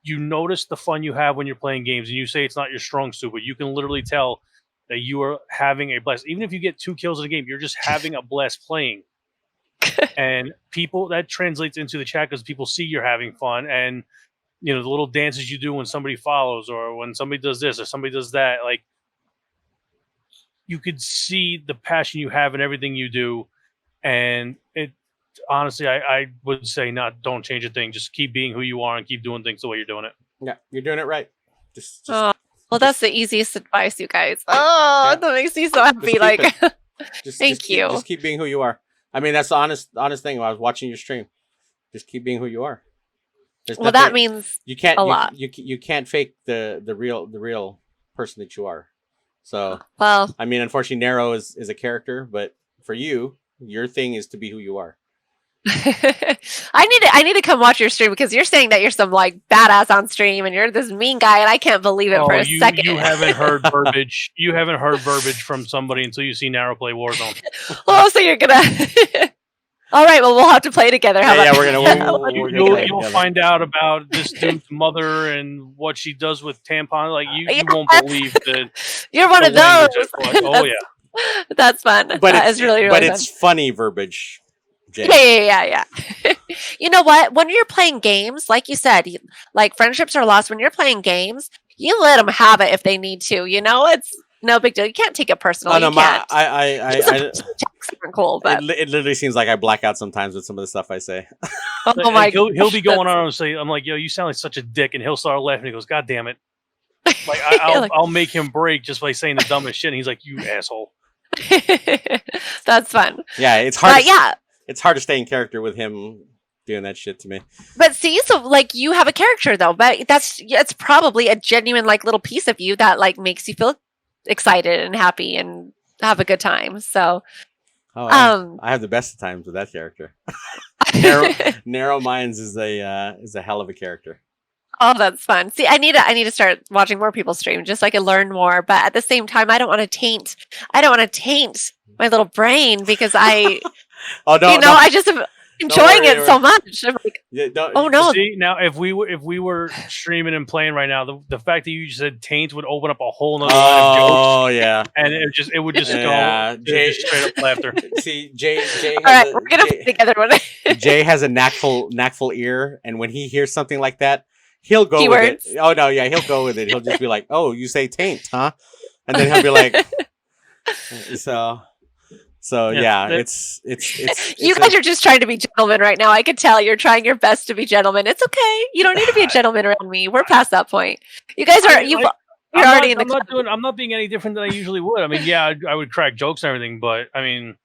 A: notice the fun you have when you're playing games, and you say it's not your strong suit, but you can literally tell that you are having a blast. Even if you get 2 kills in a game, you're just having a blast playing. And people, that translates into the chat because people see you're having fun, and the little dances you do when somebody follows or when somebody does this or somebody does that, like, you could see the passion you have in everything you do. And it honestly, I would say don't change a thing. Just keep being who you are and keep doing things the way you're doing it.
B: Yeah, you're doing it right.
C: That's the easiest advice, you guys. That makes me so happy. Thank you.
B: Just keep being who you are. I mean, that's the honest thing. When I was watching your stream, just keep being who you are.
C: That means
B: you can't
C: a lot.
B: You can't fake the real person that you are. So,
C: well,
B: I mean, unfortunately, Narrow is a character, but for you, your thing is to be who you are.
C: I need to come watch your stream, because you're saying that you're some badass on stream and you're this mean guy, and I can't believe it for a second.
A: You haven't heard verbiage. You haven't heard verbiage from somebody until you see Narrow play Warzone.
C: So you're gonna All right, well, we'll have to play together. How
B: Yeah,
C: about
B: we're gonna
A: You'll find out about this dude's mother and what she does with tampon. Like you
C: Yeah.
A: won't believe that.
C: You're one
A: the
C: of those.
A: language I watch. Oh yeah.
C: That's fun.
B: But
C: That
B: it's
C: is really, really
B: but
C: fun.
B: it's funny verbiage. Jay.
C: Yeah. You know what? When you're playing games, like you said, like friendships are lost. When you're playing games, you let them have it if they need to. You know, it's no big deal. You can't take it personally.
B: Oh no,
C: you can't.
B: I
C: Cool, but
B: it literally seems like I black out sometimes with some of the stuff I say.
C: oh my,
A: He'll be going on and say, I'm like, yo, you sound like such a dick, and he'll start laughing. He goes, God damn it! Like I'll make him break just by saying the dumbest shit. And he's like, you asshole.
C: That's fun.
B: Yeah, it's hard.
C: But yeah,
B: it's hard to stay in character with him doing that shit to me.
C: but see, so like you have a character though, but it's probably a genuine like little piece of you that like makes you feel excited and happy and have a good time. So,
B: I have the best of times with that character. Narrow Minds is a hell of a character.
C: Oh, that's fun. See, I need to start watching more people stream just so I can learn more. But at the same time, I don't want to taint my little brain because I I just am enjoying it so much. I'm like, oh no!
A: See, now if we were streaming and playing right now, the fact that you just said taint would open up a whole nother line of jokes.
B: Oh yeah,
A: and it would just go just straight up laughter.
B: See, Jay.
C: All right, we're gonna play together one day.
B: Jay has a knackful ear, and when he hears something like that, he'll go
C: Keywords.
B: with it. Oh no, yeah, he'll go with it. He'll just be like, "Oh, you say taint, huh?" And then he'll be like, So yeah, it's
C: you guys are just trying to be gentlemen right now. I can tell you're trying your best to be gentlemen. It's okay. You don't need to be a gentleman around me. We're past that point. You guys are you're already in the
A: I'm not being any different than I usually would. I mean, yeah, I would crack jokes and everything, but I mean,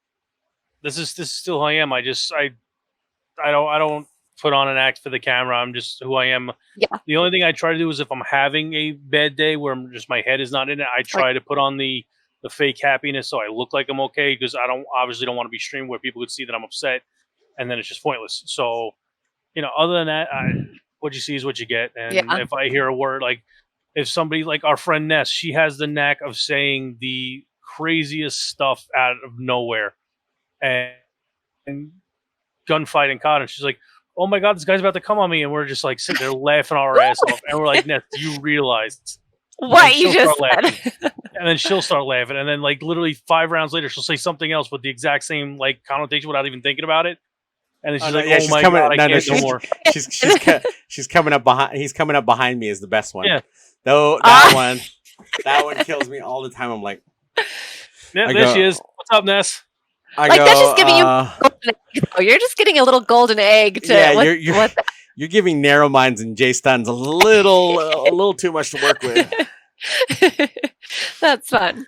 A: this is still who I am. I don't put on an act for the camera. I'm just who I am.
C: Yeah.
A: The only thing I try to do is if I'm having a bad day where my head is not in it, I try to put on the fake happiness so I look like I'm okay, because I obviously don't want to be streamed where people could see that I'm upset, and then it's just pointless. So, other than that, what you see is what you get. And if I hear a word, like if somebody like our friend Ness, she has the knack of saying the craziest stuff out of nowhere, and gunfight and cotton. She's like, "Oh my god, this guy's about to come on me," and we're just like sitting there laughing our ass off, and we're like, "Ness, do you realize
C: what you just said?"
A: And then she'll start laughing, and then like literally 5 rounds later, she'll say something else with the exact same like connotation without even thinking about it. And then she's like, "Oh my god, I can't no more."
B: She's coming up behind. He's coming up behind me is the best one.
A: Yeah.
B: No, that one kills me all the time. I'm like,
A: yeah, there she is. What's up, Ness?
C: That's just giving you. You're just getting a little golden egg to.
B: Yeah, you're giving Narrow Minds and JayStunZ a little too much to work with.
C: That's fun.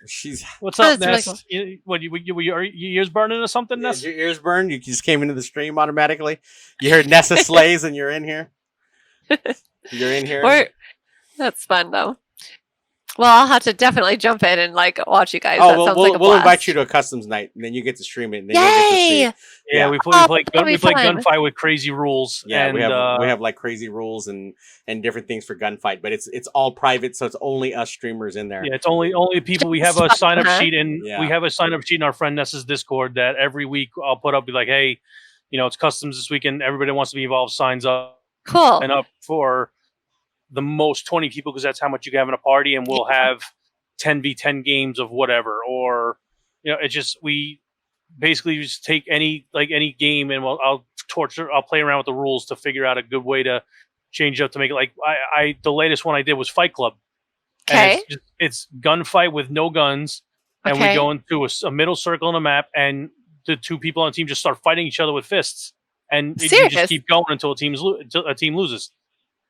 A: What's up, Ness? Really cool. Your ears burning or something, Ness?
B: Your ears burned? You just came into the stream automatically? You heard Nessa Slays and you're in here? You're in here?
C: That's fun, though. Well, I'll have to definitely jump in and like watch you guys.
B: We'll invite you to a customs night, and then you get to stream it. And then
C: Yay!
B: You'll get to see.
A: Yeah, we play gunfight with crazy rules.
B: Yeah,
A: and,
B: we have like crazy rules and different things for gunfight, but it's all private, so it's only us streamers in there.
A: Yeah, it's only people. We have a sign up sheet, and
B: Yeah.
A: we have a sign up sheet in our friend Ness's Discord that every week I'll put up, be like, hey, it's customs this weekend. Everybody that wants to be involved signs up.
C: Cool.
A: And up for the most 20 people, because that's how much you can have in a party, and we'll have 10v10 games of whatever, or it's just we basically just take any game, and I'll play around with the rules to figure out a good way to change it up to make it like the latest one I did was Fight Club.
C: Okay.
A: And it's gunfight with no guns, and we go into a middle circle on a map, and the 2 people on the team just start fighting each other with fists, and you just keep going until a team loses.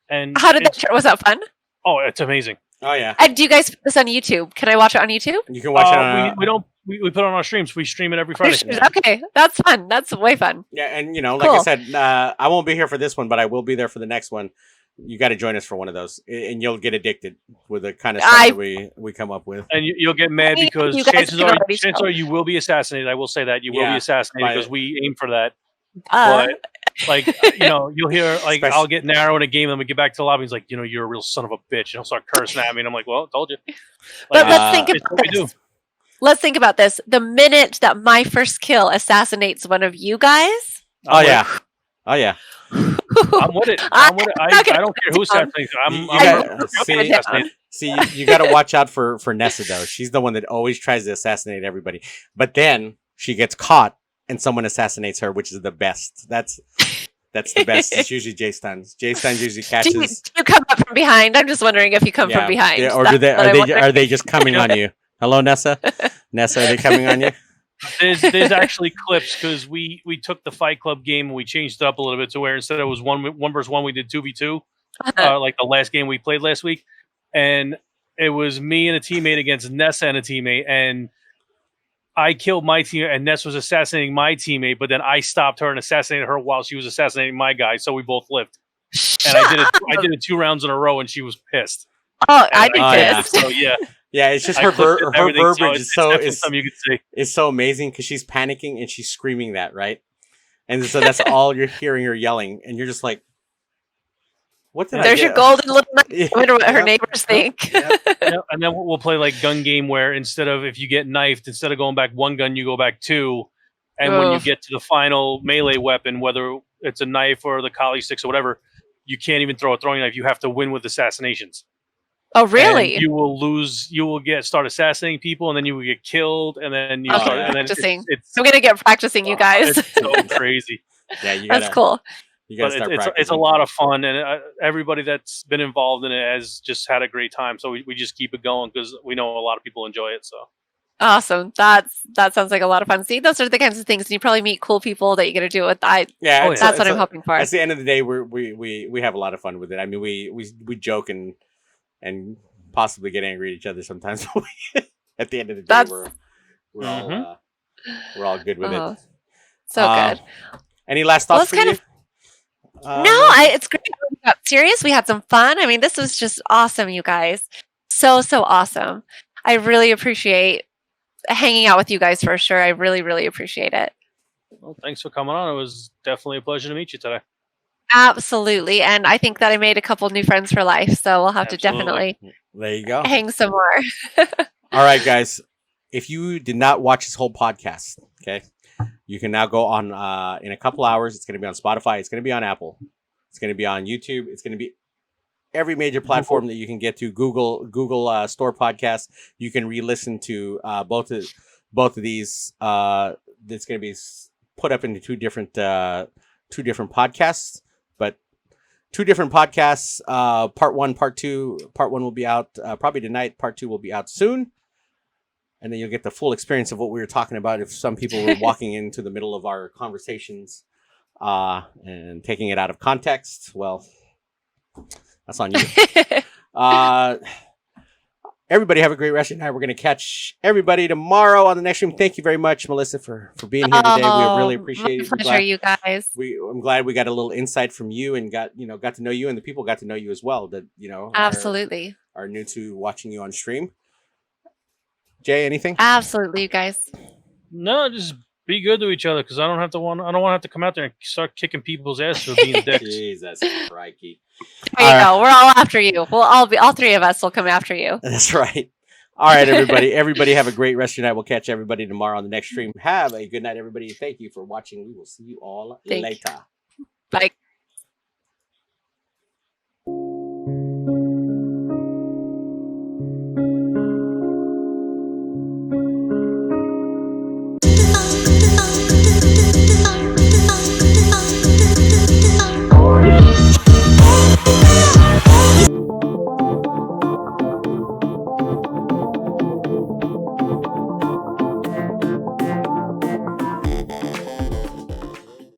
A: And
C: how did that turn? Was that fun?
A: Oh, it's amazing.
B: Oh yeah.
C: And do you guys put this on YouTube? Can I watch it on YouTube?
B: You can watch it on.
A: We put it on our streams. We stream it every Friday.
C: Okay, that's fun. That's way fun.
B: Yeah, and like I said, I won't be here for this one, but I will be there for the next one. You got to join us for one of those, and you'll get addicted with the kind of stuff that we come up with.
A: And you'll get mad because chances are you will be assassinated. I will say that you will be assassinated because we aim for that. But you'll hear I'll get narrow in a game, and we get back to the lobby. He's like, you're a real son of a bitch, and he'll start cursing at me, and I'm like, well, I told you.
C: But let's think about this. Let's think about this. The minute that my first kill assassinates one of you guys,
B: Oh yeah. Oh yeah.
A: I'm with it. I'm with it. I don't care who assassinates.
B: See, you got to watch out for Nessa though. She's the one that always tries to assassinate everybody, but then she gets caught and someone assassinates her, which is the best. That's the best. It's usually JayStunZ. JayStunZ usually catches.
C: Do you come up from behind? I'm just wondering if you come from behind.
B: Yeah, or are they just coming on you? Hello, Nessa. Nessa, are they coming on you?
A: There's actually clips because we took the Fight Club game and we changed it up a little bit to where instead it was one versus one, we did 2v2, like the last game we played last week, and it was me and a teammate against Nessa and a teammate, and I killed my teammate, and Ness was assassinating my teammate, but then I stopped her and assassinated her while she was assassinating my guy, so we both lived. And I did it 2 rounds in a row, and she was pissed.
C: Oh, I'd be pissed.
A: Yeah. So yeah.
B: Yeah, it's just her verbiage is
A: something you could see.
B: It's so amazing because she's panicking and she's screaming that, right? And so that's all you're hearing her yelling, and you're just like, "What did
C: There's your golden little knife. I wonder what her neighbors think."
A: And then we'll play like gun game where instead of if you get knifed, instead of going back 1 gun, you go back 2. And when you get to the final melee weapon, whether it's a knife or the collie sticks or whatever, you can't even throw a throwing knife. You have to win with assassinations.
C: Oh, really?
A: And you will lose. You will start assassinating people, and then you will get killed, and then you start. And then
C: practicing. I'm gonna get practicing, you guys.
A: It's so crazy.
B: Yeah,
C: that's cool.
B: You gotta start practicing.
A: It's a lot of fun, and everybody that's been involved in it has just had a great time. So we just keep it going because we know a lot of people enjoy it. So
C: awesome. That sounds like a lot of fun. See, those are the kinds of things, and you probably meet cool people that you get to do it. That's what I'm hoping for.
B: At the end of the day, we have a lot of fun with it. I mean, we joke and possibly get angry at each other sometimes. At the end of the day, we're all good with it.
C: So good.
B: Any last thoughts for you?
C: It's great. We got serious. We had some fun. I mean, this was just awesome, you guys. So awesome. I really appreciate hanging out with you guys for sure. I really, really appreciate it.
A: Well, thanks for coming on. It was definitely a pleasure to meet you today.
C: Absolutely. And I think that I made a couple new friends for life. So we'll have to definitely
B: there you go.
C: Hang some more.
B: All right, guys. If you did not watch this whole podcast, okay, you can now go on in a couple hours. It's going to be on Spotify. It's going to be on Apple. It's going to be on YouTube. It's going to be every major platform that you can get to. Google Store Podcasts. You can re-listen to both of these. It's going to be put up into two different podcasts, but 2 different podcasts. Part 1, part 2. Part 1 will be out probably tonight. Part 2 will be out soon. And then you'll get the full experience of what we were talking about. If some people were walking into the middle of our conversations and taking it out of context, well, that's on you. Everybody have a great rest of your night. We're going to catch everybody tomorrow on the next stream. Thank you very much, Melissa, for being here today. We really appreciate it.
C: Pleasure, you guys.
B: I'm glad we got a little insight from you and got to know you, and the people got to know you as well. That
C: absolutely
B: are new to watching you on stream. Jay, anything?
C: Absolutely, you guys.
A: No, just be good to each other because I don't want to have to come out there and start kicking people's ass for being dicks.
B: Jesus, crikey.
C: There you go. We're all after you. All 3 of us will come after you.
B: That's right. All right, everybody. Everybody have a great rest of your night. We'll catch everybody tomorrow on the next stream. Have a good night, everybody. Thank you for watching. We will see you all later.
C: Bye.